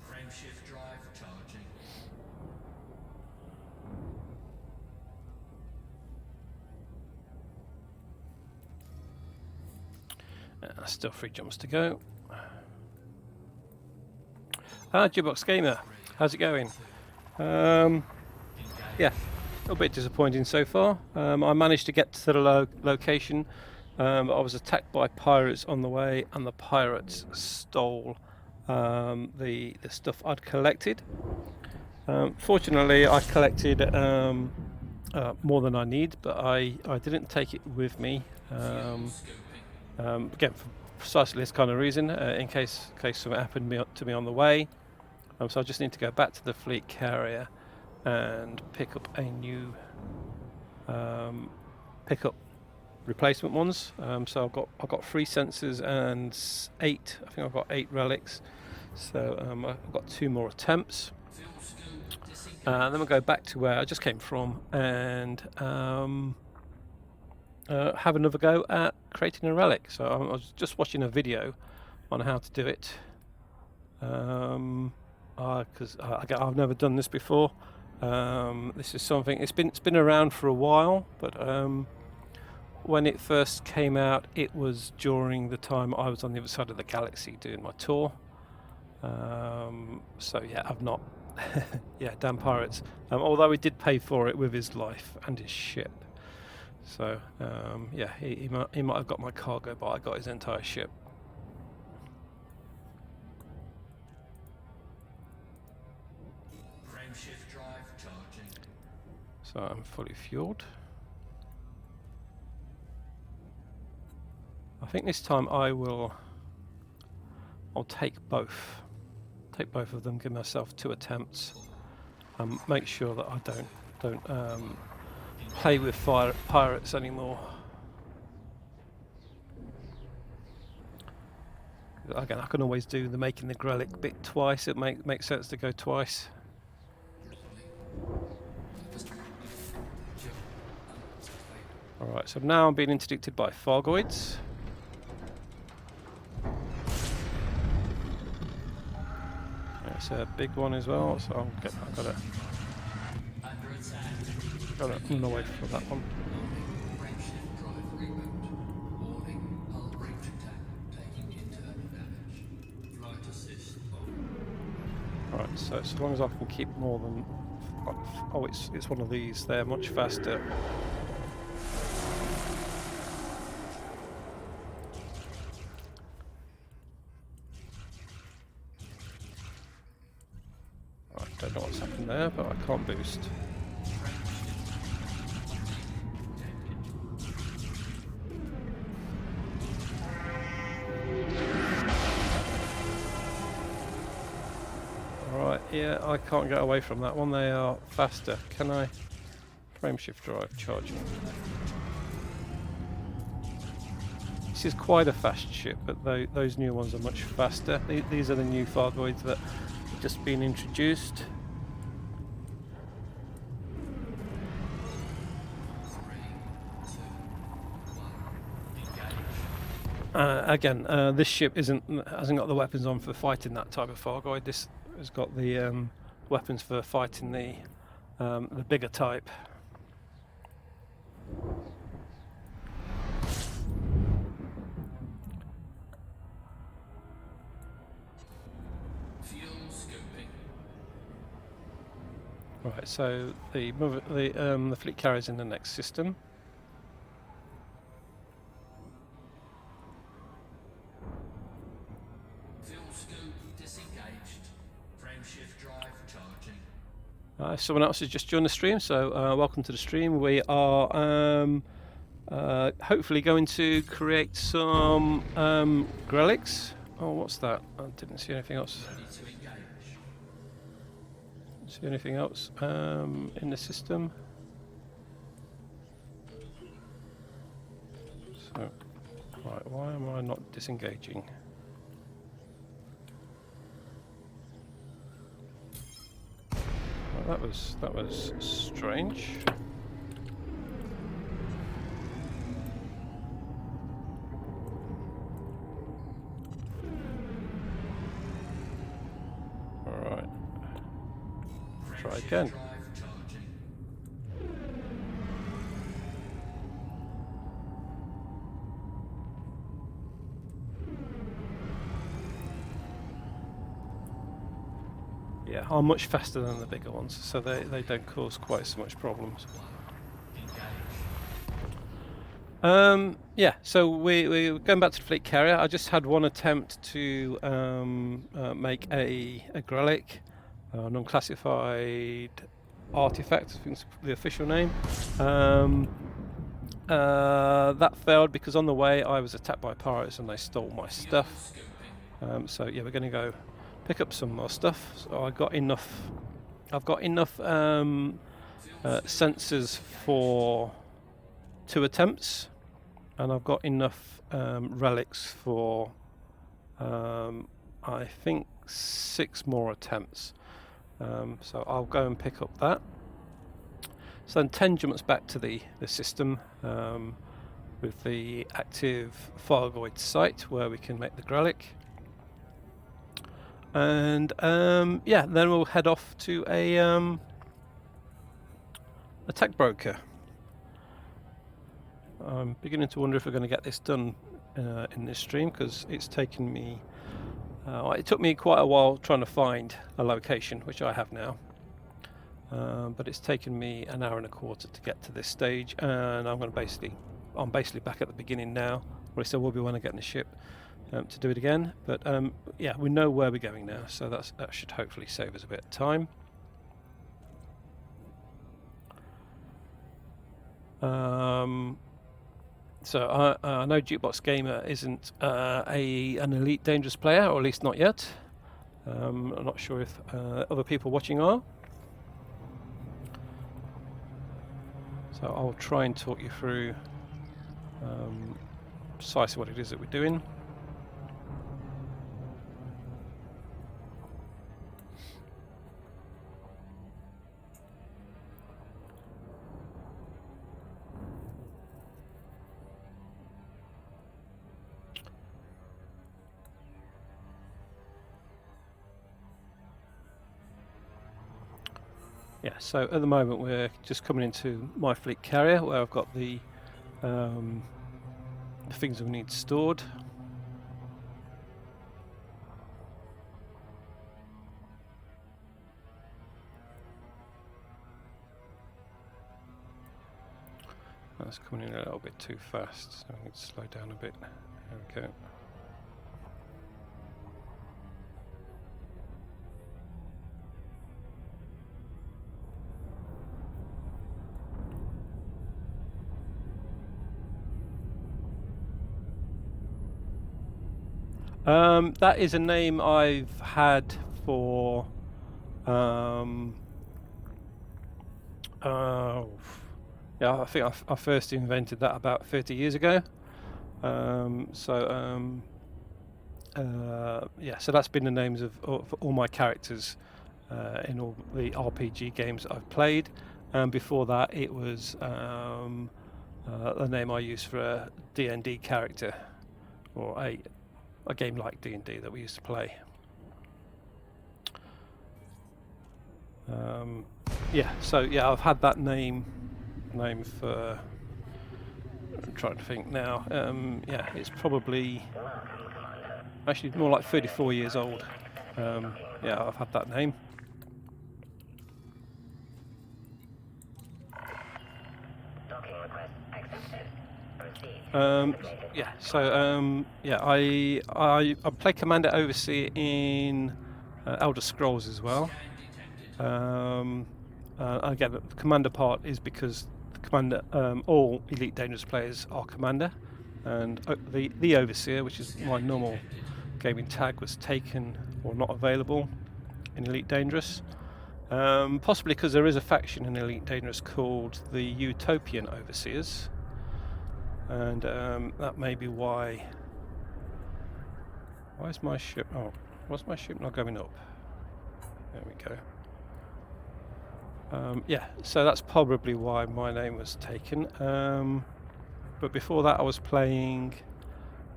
Frameshift drive charging. Still 3 jumps to go. Jukebox Gamer, how's it going? Yeah, a little bit disappointing so far. I managed to get to the location, but I was attacked by pirates on the way, and the pirates stole the stuff I'd collected. Fortunately, I collected more than I need, but I didn't take it with me. Again, for precisely this kind of reason, in case something happened to me on the way. So I just need to go back to the fleet carrier and pick up a new replacement ones. So I've got 3 sensors and 8. I think I've got 8 relics. So I've got 2 more attempts. Then we'll go back to where I just came from and have another go at creating a relic. So I was just watching a video on how to do it, because I've never done this before. This is something it's been around for a while, but when it first came out, it was during the time I was on the other side of the galaxy doing my tour. So yeah, I've not. Yeah, damn pirates. Although he did pay for it with his life and his ship. So yeah, he might have got my cargo, but I got his entire ship. Frameshift drive charging. So I'm fully fueled. I think this time I'll take both. Take both of them, give myself 2 attempts, and make sure that I don't play with pirates anymore. Again, I can always do the making the Grelic bit twice. It makes sense to go twice. Alright, so now I'm being interdicted by Fargoids. It's a big one as well, so I've got to run away from that one. Frameshift drive reboot. Warning, hull breach attack. Taking internal damage. Flight assist on. Right, so as long as I can keep more than... Oh, it's one of these. They're much faster. I don't know what's happened there, but I can't boost. Alright, yeah, I can't get away from that one. They are faster. Can I? Frameshift drive charging. This is quite a fast ship, but those new ones are much faster. These are the new Fargoids that have just been introduced. Again, this ship hasn't got the weapons on for fighting that type of Fargoid. This has got the weapons for fighting the bigger type. Fuel scoping. Right, so the fleet carrier's in the next system. Fuel scope disengaged. Frameshift drive charging. Someone else has just joined the stream, so welcome to the stream. We are hopefully going to create some Grelics. Oh, what's that? I didn't see anything else. Ready to engage. See anything else in the system? So, right, why am I not disengaging? Well, that was strange. All right. Try again. Drive charging. Yeah, are much faster than the bigger ones, so they don't cause quite so much problems. Engage. Yeah, so we're going back to the fleet carrier. I just had one attempt to make a Grelic, non-classified artifact, I think it's the official name. That failed because on the way I was attacked by pirates and they stole my stuff. So yeah, we're going to go pick up some more stuff. So I've got enough sensors for 2 attempts, and I've got enough relics for I think 6 more attempts. So I'll go and pick up that. So then 10 jumps back to the system with the active Fargoid site where we can make the Grelic. And yeah, then we'll head off to a tech broker. I'm beginning to wonder if we're going to get this done in this stream, because it's taken me it took me quite a while trying to find a location, which I have now, but it's taken me an hour and a quarter to get to this stage, and I'm basically back at the beginning now, or at least I will be when I get in the ship to do it again. But yeah, we know where we're going now, so that should hopefully save us a bit of time. So I know Jukebox Gamer isn't an elite dangerous player, or at least not yet. I'm not sure if other people watching are. So I'll try and talk you through precisely what it is that we're doing. Yeah, so at the moment we're just coming into my fleet carrier where I've got the things we need stored. That's coming in a little bit too fast, so I need to slow down a bit. There we go. That is a name I've had for yeah, I think I first invented that about 30 years ago. Yeah, so that's been the names of all my characters in all the RPG games I've played. And before that, it was the name I used for a D&D character, or a game like D&D that we used to play. Yeah, so yeah, I've had that name for, I'm trying to think now, yeah, it's probably actually more like 34 years old. Yeah, I've had that name. Yeah, so yeah, I play Commander Overseer in Elder Scrolls as well. Again, the Commander part is because the Commander, all Elite Dangerous players are Commander, and the Overseer, which is my normal gaming tag, was taken or not available in Elite Dangerous. Possibly because there is a faction in Elite Dangerous called the Utopian Overseers, and that may be why. Why is my ship? Oh, why's my ship not going up? There we go. Yeah, so that's probably why my name was taken. But before that, I was playing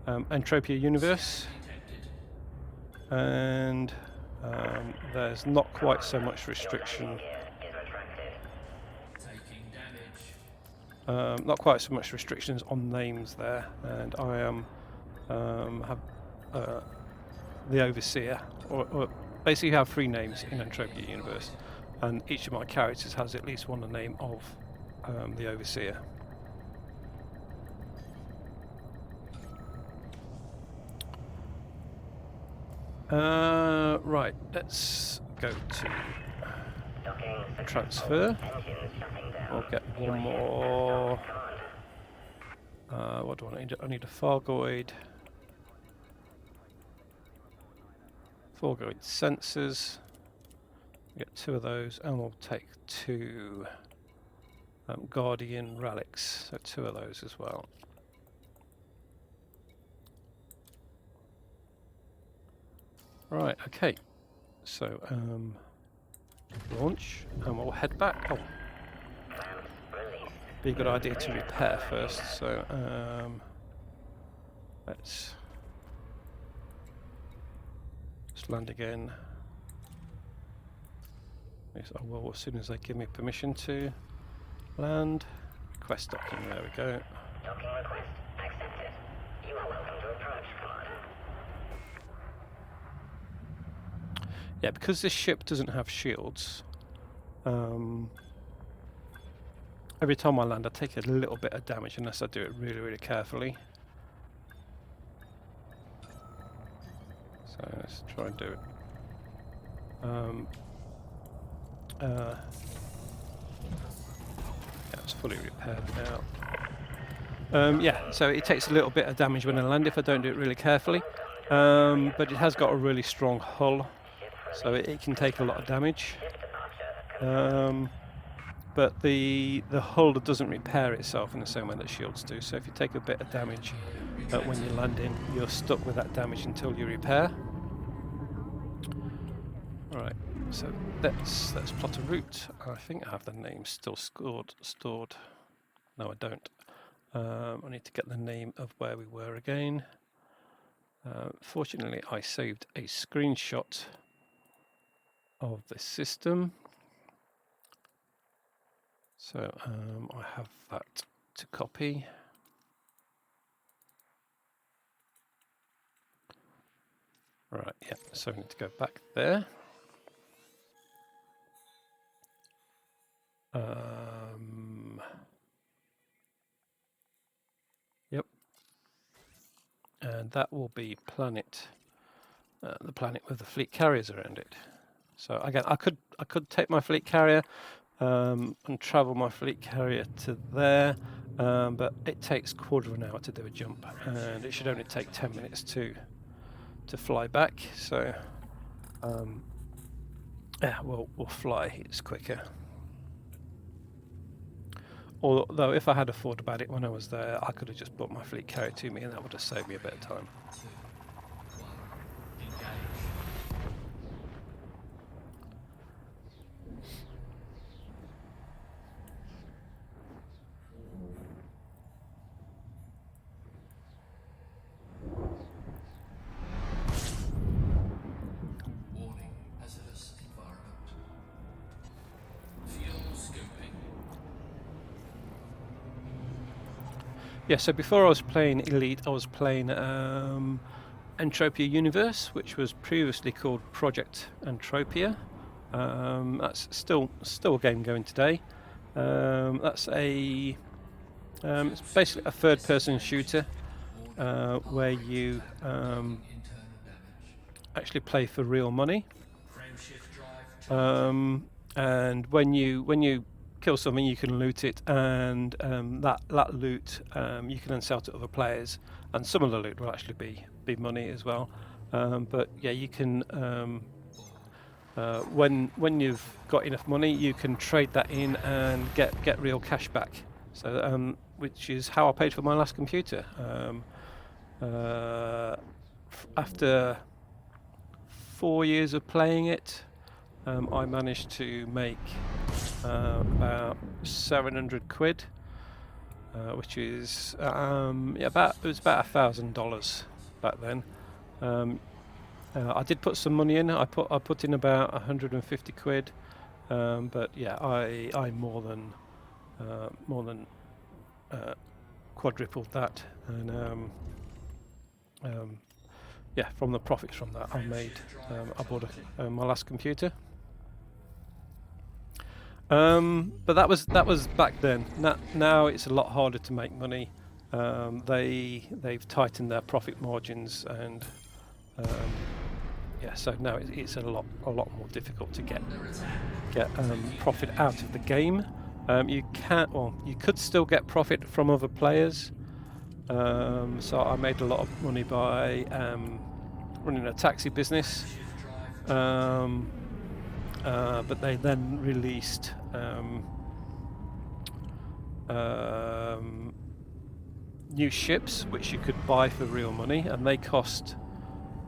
Entropia Universe, and there's not quite so much restriction. Not quite so much restrictions on names there, and I have the Overseer, or basically you have 3 names in Entropia Universe, and each of my characters has at least one name of the Overseer. Right, let's go to transfer. We'll get one more. What do I need? I need a Fargoid. Fargoid sensors. Get 2 of those, and we'll take 2 Guardian relics, so 2 of those as well. Right, okay. So, launch, and we'll head back. Oh, be a good idea to repair first. So, let's land again. Yes, I will as soon as they give me permission to land. Request docking. There we go. Docking request accepted. You are welcome to approach, Commander. Yeah, because this ship doesn't have shields, every time I land I take a little bit of damage unless I do it really, really carefully. So let's try and do it. Yeah, it's fully repaired now. Yeah, so it takes a little bit of damage when I land if I don't do it really carefully. But it has got a really strong hull, so it can take a lot of damage. But the hull doesn't repair itself in the same way that shields do. So if you take a bit of damage when you're landing, you're stuck with that damage until you repair. Alright, so let's plot a route. I think I have the name still stored. No, I don't. I need to get the name of where we were again. Fortunately, I saved a screenshot of the system. So I have that to copy. Right, yeah, so we need to go back there. Yep. And that will be planet, the planet with the fleet carriers around it. So again, I could take my fleet carrier and travel my fleet carrier to there, but it takes a quarter of an hour to do a jump, and it should only take 10 minutes to fly back. So yeah, we'll fly. It's quicker. Although if I had thought about it when I was there, I could have just brought my fleet carrier to me, and that would have saved me a bit of time. 2, 1, engage. Warning, hazardous environment. Fuel scooping. Yeah, so before I was playing Elite, I was playing Entropia Universe, which was previously called Project Entropia. That's still a game going today. That's it's basically a third-person shooter where you Internal damage. actually play for real money. Frameshift drive. And when you kill something, you can loot it, and that loot you can then sell to other players, and some of the loot will actually be money as well. But yeah, you can when you've got enough money, you can trade that in and get real cash back. So which is how I paid for my last computer. After 4 years of playing it, I managed to make about 700 quid, which is it was about $1,000 back then. I did put some money in. I put in about 150 quid, but yeah, I more than quadrupled that, and yeah, from the profits from that, I bought my last computer. But that was back then. Now it's a lot harder to make money. They've tightened their profit margins, and yeah, so now it's a lot more difficult to get profit out of the game. You could still get profit from other players. So I made a lot of money by running a taxi business, but they then released new ships which you could buy for real money, and they cost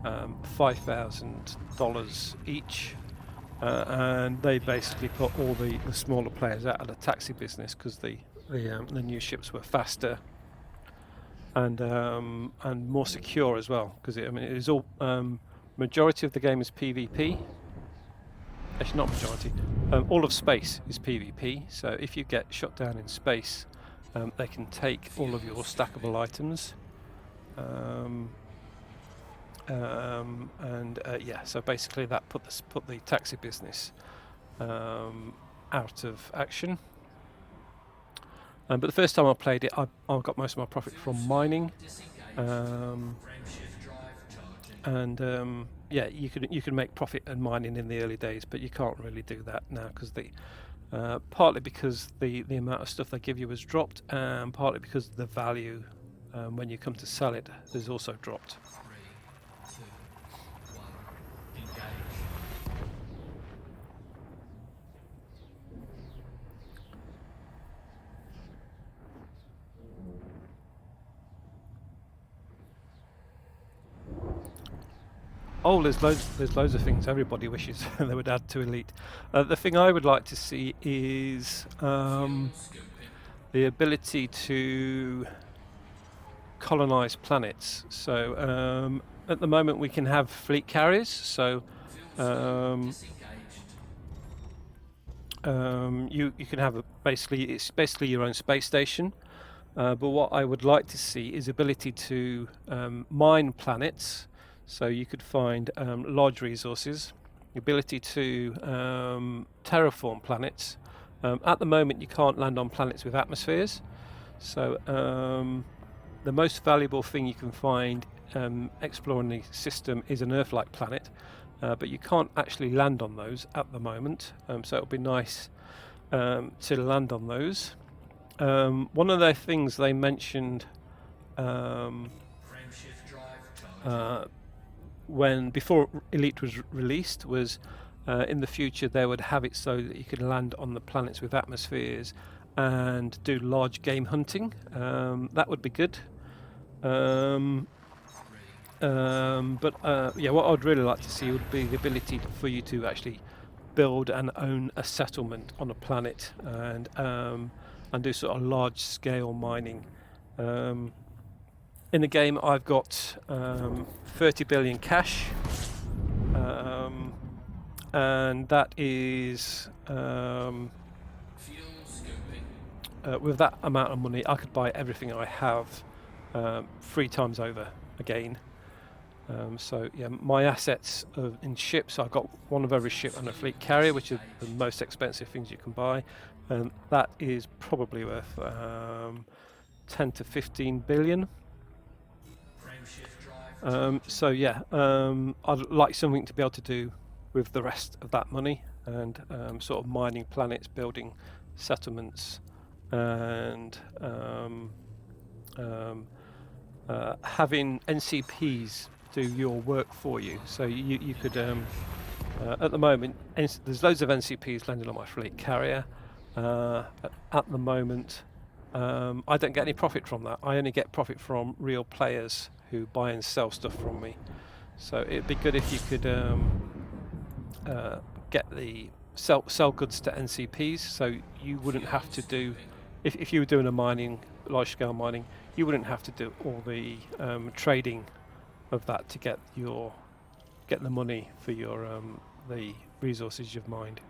$5,000 each. And they basically put all the smaller players out of the taxi business because the new ships were faster and more secure as well. Because it is all majority of the game is PvP. Actually, not majority. All of space is PvP. So if you get shot down in space, they can take all of your stackable items. Yeah, so basically that put the taxi business out of action. But the first time I played it, I got most of my profit from mining. Yeah, you can make profit in mining in the early days, but you can't really do that now because partly because the amount of stuff they give you has dropped, and partly because the value when you come to sell it has also dropped. 3, 2, 1, engage. Oh, there's loads of things everybody wishes they would add to Elite. The thing I would like to see is the ability to colonize planets. So at the moment we can have fleet carriers. So you can have it's basically your own space station. But what I would like to see is ability to mine planets. So you could find large resources, the ability to terraform planets. At the moment, you can't land on planets with atmospheres. So the most valuable thing you can find exploring the system is an Earth-like planet, but you can't actually land on those at the moment. So it would be nice to land on those. One of the things they mentioned before Elite was released was in the future they would have it so that you could land on the planets with atmospheres and do large game hunting. That would be good. Yeah, what I'd really like to see would be the ability for you to actually build and own a settlement on a planet and do sort of large scale mining. In the game I've got 30 billion cash, and that is with that amount of money I could buy everything I have 3 times over again. So yeah, my assets in ships, I've got one of every ship and a fleet carrier, which are the most expensive things you can buy, and that is probably worth 10 to 15 billion. So yeah, I'd like something to be able to do with the rest of that money, and sort of mining planets, building settlements, and having NCPs do your work for you. So you could at the moment there's loads of NCPs landing on my fleet carrier. At the moment I don't get any profit from that. I only get profit from real players who buy and sell stuff from me. So it'd be good if you could get the sell goods to NCPs, so you wouldn't have to do, if you were doing a large scale mining, you wouldn't have to do all the trading of that to get the money for your the resources you've mined.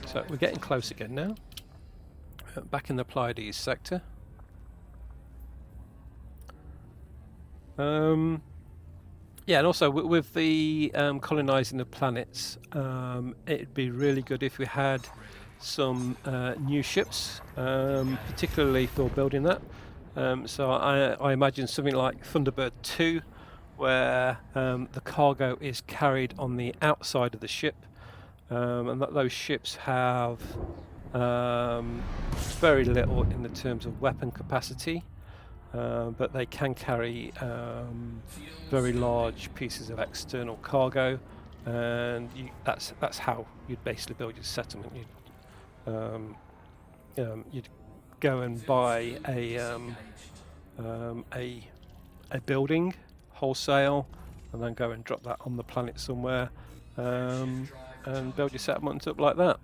So we're getting close again now. Back in the Pleiades sector. Yeah, and also with the colonising the planets, it'd be really good if we had some new ships, particularly for building that. So I imagine something like Thunderbird 2, where the cargo is carried on the outside of the ship, and that those ships have very little in the terms of weapon capacity, but they can carry very large pieces of external cargo, and that's how you'd basically build your settlement. You'd go and buy a building wholesale, and then go and drop that on the planet somewhere, and build your settlement up like that.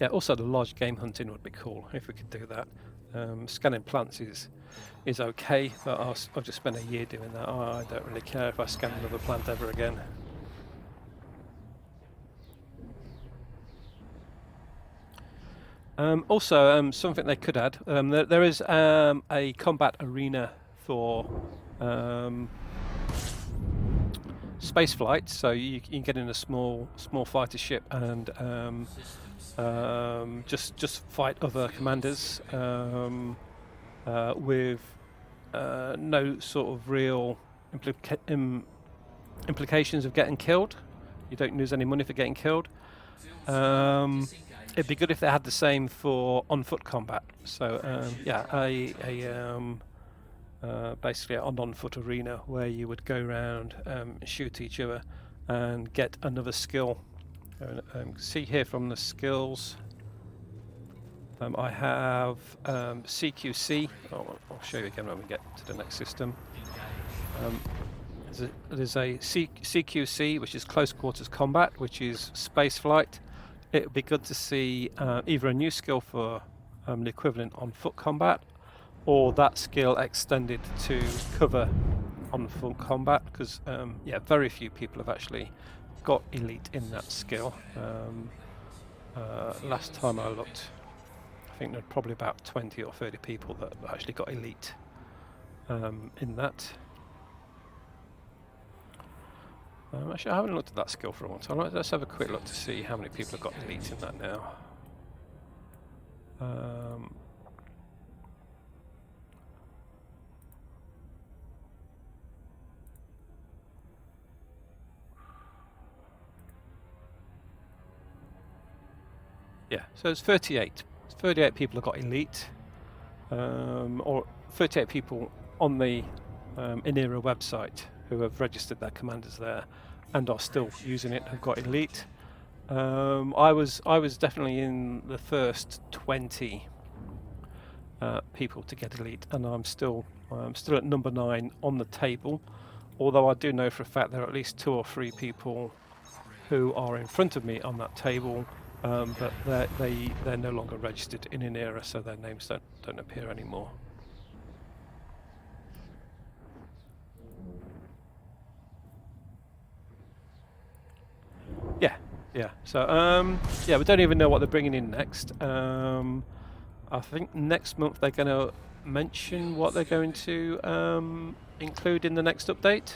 Yeah, also the large game hunting would be cool if we could do that. Scanning plants is okay, but I'll just spend a year doing that. I don't really care if I scan another plant ever again. Also, something they could add, there is a combat arena for space flight, so you can get in a small fighter ship and just fight other commanders with no sort of real implications of getting killed. You don't lose any money for getting killed. It'd be good if they had the same for on-foot combat. So yeah, basically an on-foot arena where you would go around, shoot each other, and get another skill. See here from the skills, I have CQC. I'll show you again when we get to the next system. There's a CQC, which is close quarters combat, which is space flight. It would be good to see either a new skill for the equivalent on foot combat, or that skill extended to cover on foot combat, because yeah, very few people have actually got elite in that skill. Last time I looked, I think there were probably about 20 or 30 people that actually got elite in that. Actually, I haven't looked at that skill for a while, so let's have a quick look to see how many people have got elite in that now. Yeah, so it's 38. 38 people have got elite, or 38 people on the Inera website who have registered their commanders there and are still using it, have got elite. I was definitely in the first 20 people to get elite, and I'm still at number 9 on the table. Although I do know for a fact there are at least 2 or 3 people who are in front of me on that table, but they're no longer registered in Inera, so their names don't appear anymore. Yeah. So yeah, we don't even know what they're bringing in next. I think next month they're going to mention what they're going to include in the next update.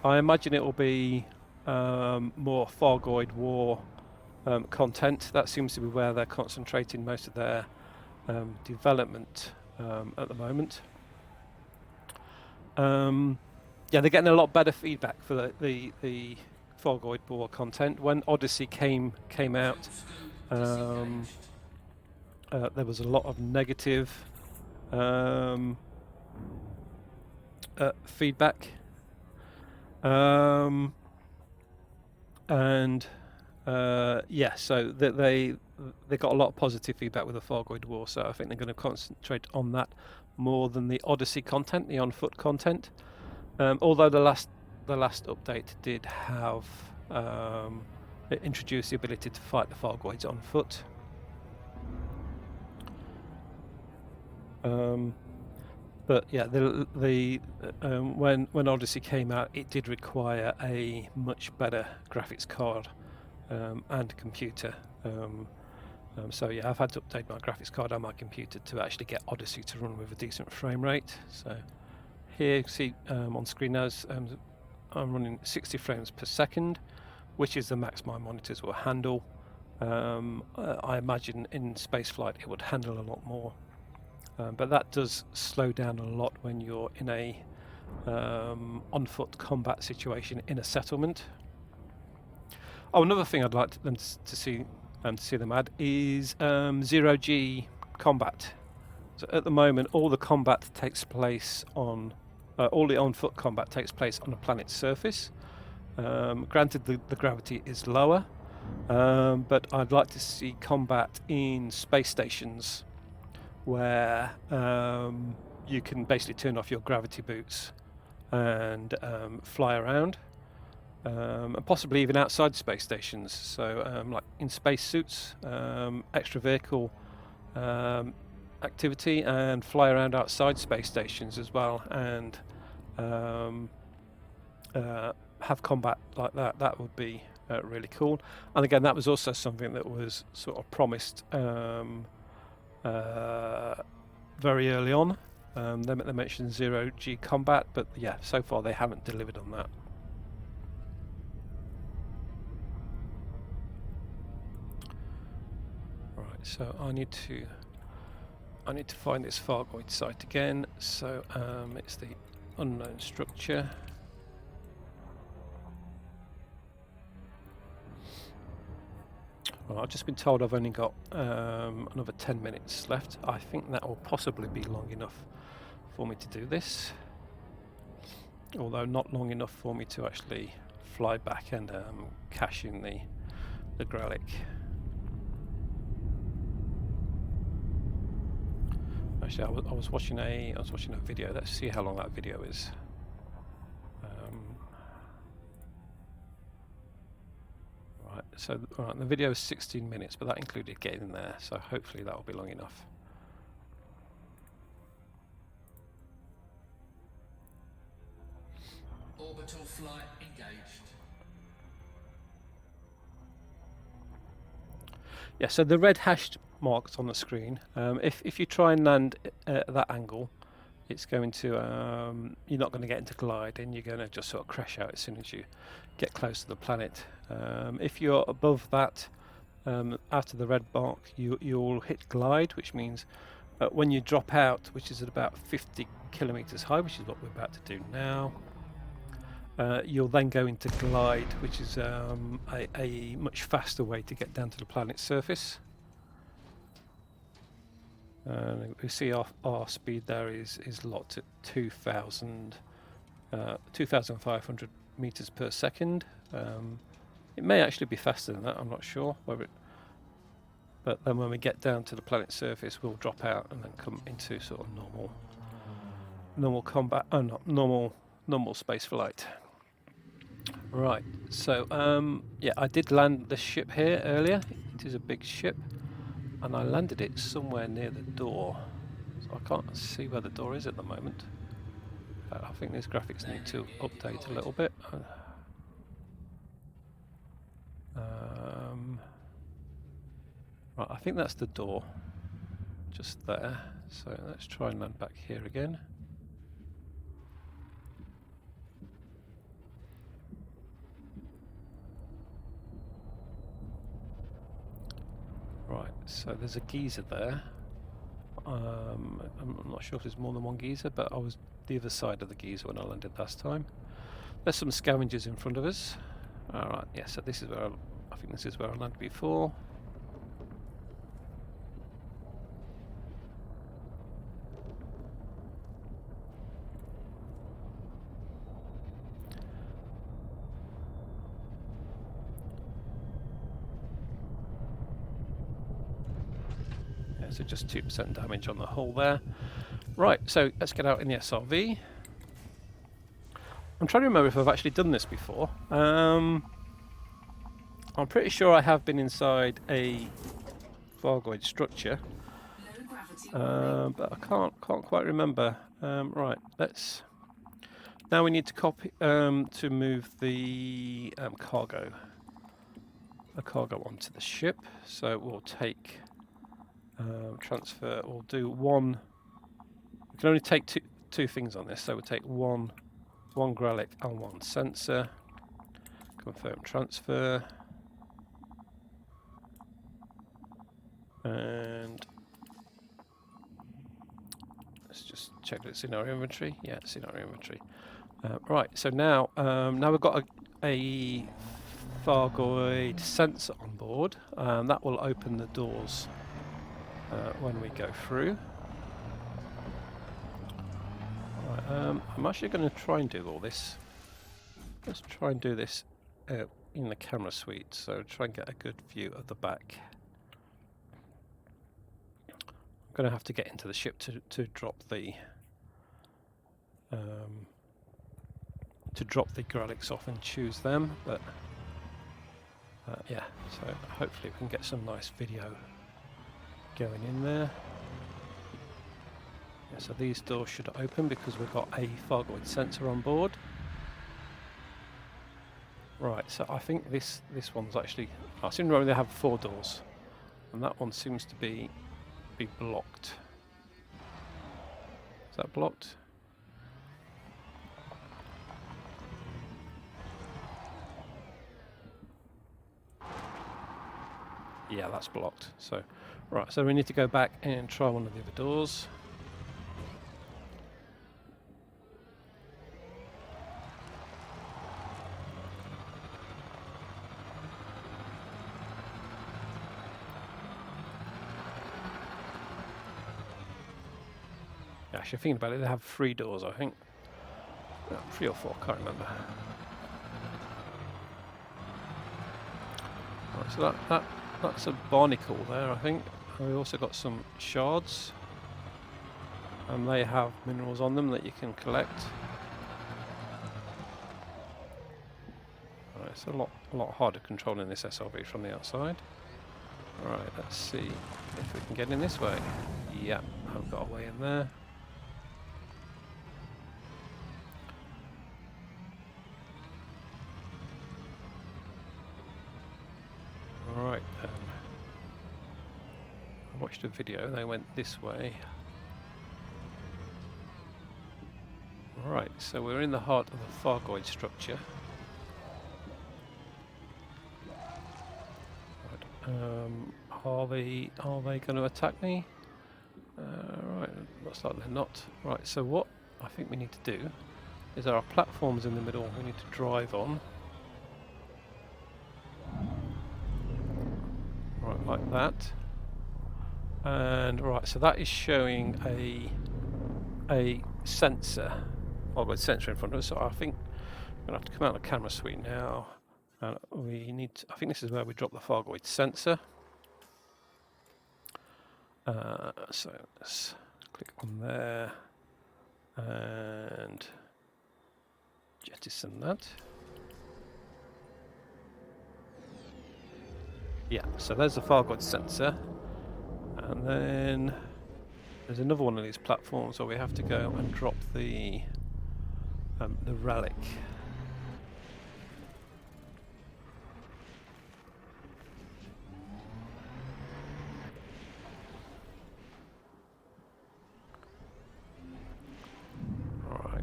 I imagine it will be more Fargoid War content. That seems to be where they're concentrating most of their development at the moment. Yeah, they're getting a lot better feedback for the Fargoid War content. When Odyssey came out, there was a lot of negative feedback, and yeah, so they got a lot of positive feedback with the Fargoid War. So I think they're going to concentrate on that more than the Odyssey content, the on-foot content. Although the last update did have introduce the ability to fight the Fargoids on foot. But yeah, when Odyssey came out, it did require a much better graphics card and computer. So yeah, I've had to update my graphics card and my computer to actually get Odyssey to run with a decent frame rate. So here you can see on screen now I'm running 60 frames per second, which is the max my monitors will handle. I imagine in spaceflight it would handle a lot more, but that does slow down a lot when you're in a on-foot combat situation in a settlement. Oh, another thing I'd like them to see them add is zero-G combat. So at the moment, all the combat takes place on all the on-foot combat takes place on a planet's surface. Granted, the gravity is lower, but I'd like to see combat in space stations where you can basically turn off your gravity boots and fly around, and possibly even outside space stations. So, like in space suits, extra vehicle activity, and fly around outside space stations as well, and have combat like that. That would be really cool. And again, that was also something that was sort of promised very early on. They mentioned zero-G combat, but yeah, so far they haven't delivered on that. Right, so I need to find this Fargoid site again. So it's the unknown structure. Well, I've just been told I've only got another 10 minutes left. I think that will possibly be long enough for me to do this, although not long enough for me to actually fly back and cash in the Gralic. Actually, I was watching a video. Let's see how long that video is. Right, so the video is 16 minutes, but that included getting there, so hopefully that will be long enough. Orbital flight engaged. Yeah, so the red hashed marks on the screen, if you try and land at that angle, it's going to you're not going to get into glide, and you're going to just sort of crash out as soon as you get close to the planet. If you're above that, out of the red mark, you'll hit glide, which means when you drop out, which is at about 50 kilometers high, which is what we're about to do now, you'll then go into glide, which is a much faster way to get down to the planet's surface. We see our speed there is locked at 2,500 meters per second. It may actually be faster than that, I'm not sure whether but then when we get down to the planet's surface, we'll drop out and then come into sort of normal combat, not normal space flight. Right, so yeah, I did land the ship here earlier. It is a big ship, and I landed it somewhere near the door, so I can't see where the door is at the moment. I think these graphics need to update a little bit. Right, I think that's the door, just there. So let's try and land back here again. Right, so there's a geyser there. I'm not sure if there's more than one geyser, but I was the other side of the geyser when I landed last time. There's some scavengers in front of us. Alright, yeah, so this is where I think this is where I landed before. So just 2% damage on the hull there. Right, so let's get out in the SRV. I'm trying to remember if I've actually done this before. I'm pretty sure I have been inside a Fargoid structure, but I can't quite remember. Right, let's. Now we need to copy to move the cargo onto the ship. So we'll take. Transfer, we'll do one. We can only take two things on this, so we'll take one one gralic and one sensor. Confirm transfer. And let's just check that it's in our inventory. Yeah, it's in our inventory. Right, so now now we've got a Fargoid sensor on board. That will open the doors when we go through. Right, I'm actually going to try and do all this. Let's try and do this in the camera suite, so try and get a good view of the back. I'm going to have to get into the ship to drop the gralics off and choose them, but yeah, so hopefully we can get some nice video going in there. Yeah, so these doors should open because we've got a Fargoid sensor on board. Right, so I think this one's actually, I seem to remember they have 4 doors, and that one seems to be blocked. Is that blocked? Yeah, that's blocked. So, right, so we need to go back and try one of the other doors. Actually, thinking about it, they have 3 doors, I think. 3 or 4, can't remember. Right, so that's a barnacle there, I think. We also got some shards, and they have minerals on them that you can collect. Right, it's a lot harder controlling this SRV from the outside. Right, let's see if we can get in this way. Yeah, I've got a way in there. Alright then. I watched a video, they went this way. Right, so we're in the heart of the Fargoid structure. Right, are they going to attack me? Right, looks like they're not. Right, so what I think we need to do is there are platforms in the middle we need to drive on. Right, like that. And right, so that is showing a sensor, Fargoid sensor in front of us. So I think we're going to have to come out of the camera suite now. And we need to, I think this is where we drop the Fargoid sensor. So let's click on there and jettison that. Yeah, so there's the Fargoid sensor, and then there's another one of these platforms where we have to go and drop the relic.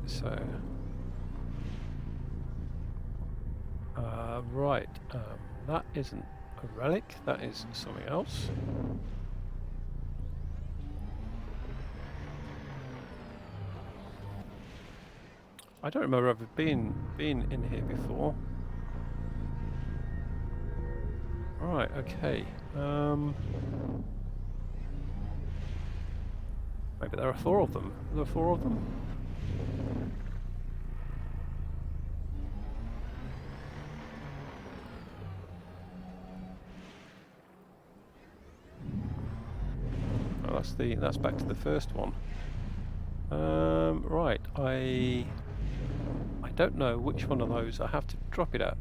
So, right, that isn't a relic, that is something else. I don't remember ever being in here before. Right, okay. Maybe there are 4 of them. Are there 4 of them? That's back to the first one. Right, I don't know which one of those I have to drop it at.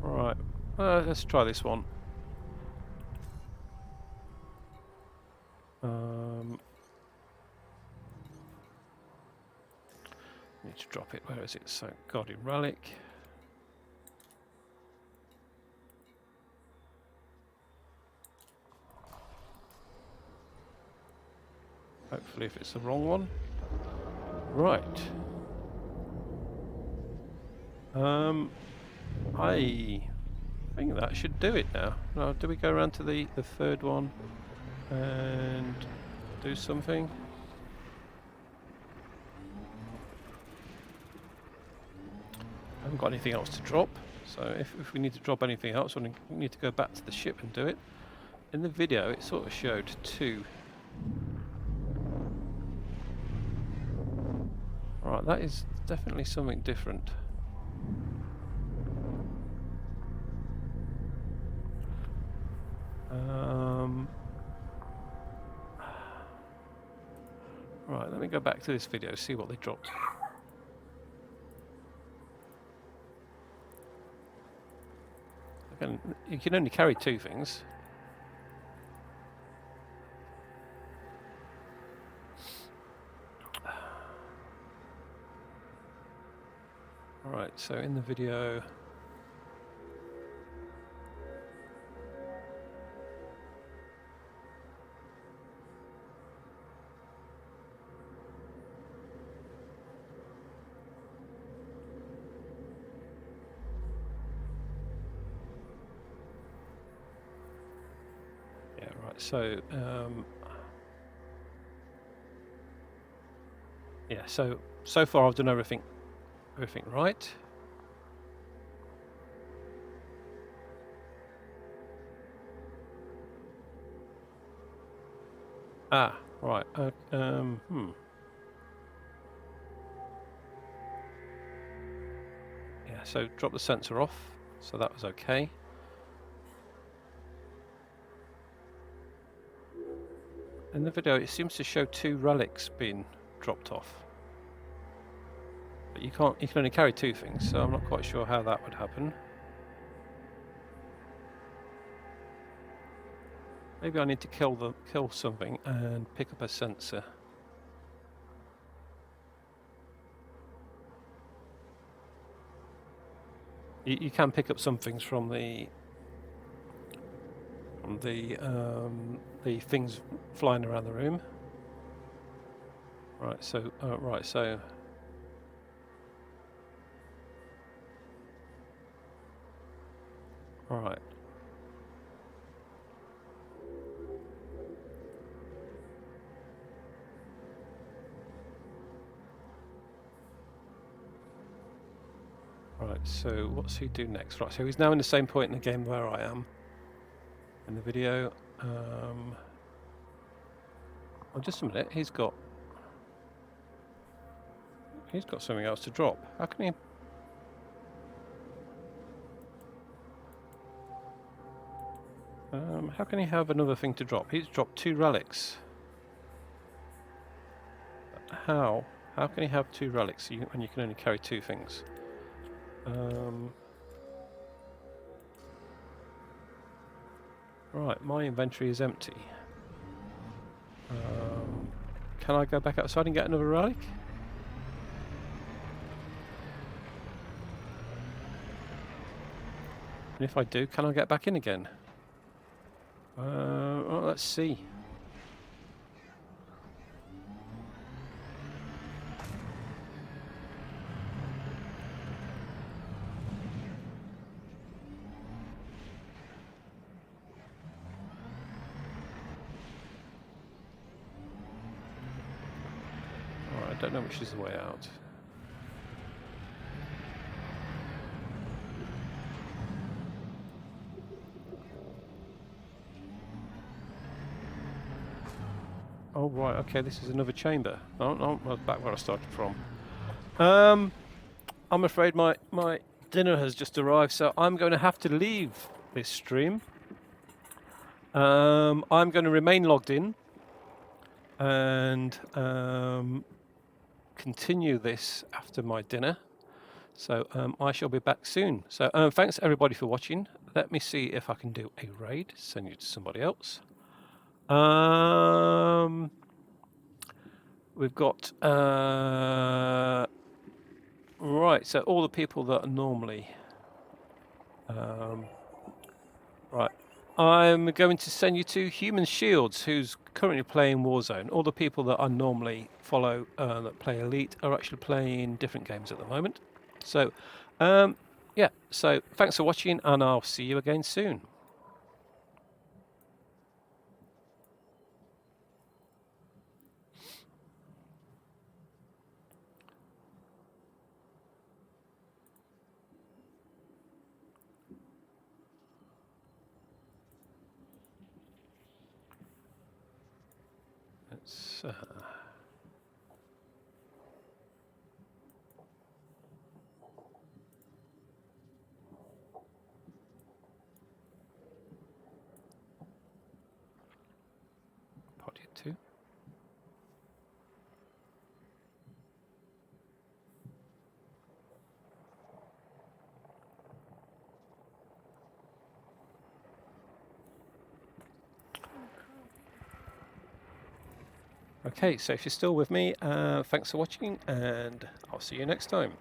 Right, let's try this one. drop it. Where is it? So, Guardian Relic. Hopefully if it's the wrong one. Right. I think that should do it now. Now, do we go around to the third one and do something? I haven't got anything else to drop, so if we need to drop anything else, we need to go back to the ship and do it. In the video, it sort of showed 2. Right, that is definitely something different. Right, let me go back to this video, see what they dropped. Again, you can only carry 2 things. Alright, so in the video... Yeah, right, so... yeah, so far I've done everything right. Ah, right. Yeah, so drop the sensor off, so that was okay. In the video, it seems to show 2 relics being dropped off. But you can only carry 2 things, so I'm not quite sure how that would happen. Maybe I need to kill something and pick up a sensor. You can pick up some things from the things flying around the room. Right, so right. Right, so what's he do next? Right, so he's now in the same point in the game where I am in the video. Oh, just a minute, he's got something else to drop. How can he? How can he have another thing to drop? He's dropped 2 relics. How? How can he have 2 relics when you can only carry 2 things? Right, my inventory is empty. Can I go back outside and get another relic? And if I do, can I get back in again? Well, let's see. Alright, I don't know which is the way out. Oh right, okay, this is another chamber. Oh, well, back where I started from. I'm afraid my dinner has just arrived, so I'm going to have to leave this stream. I'm going to remain logged in and continue this after my dinner. So I shall be back soon. So thanks everybody for watching. Let me see if I can do a raid, send you to somebody else. We've got Right, so all the people that are normally... right, I'm going to send you to Human Shields, who's currently playing Warzone. All the people that I normally follow that play Elite are actually playing different games at the moment. So, yeah, so thanks for watching, and I'll see you again soon. Let's... Part 2. Okay, so if you're still with me, thanks for watching, and I'll see you next time.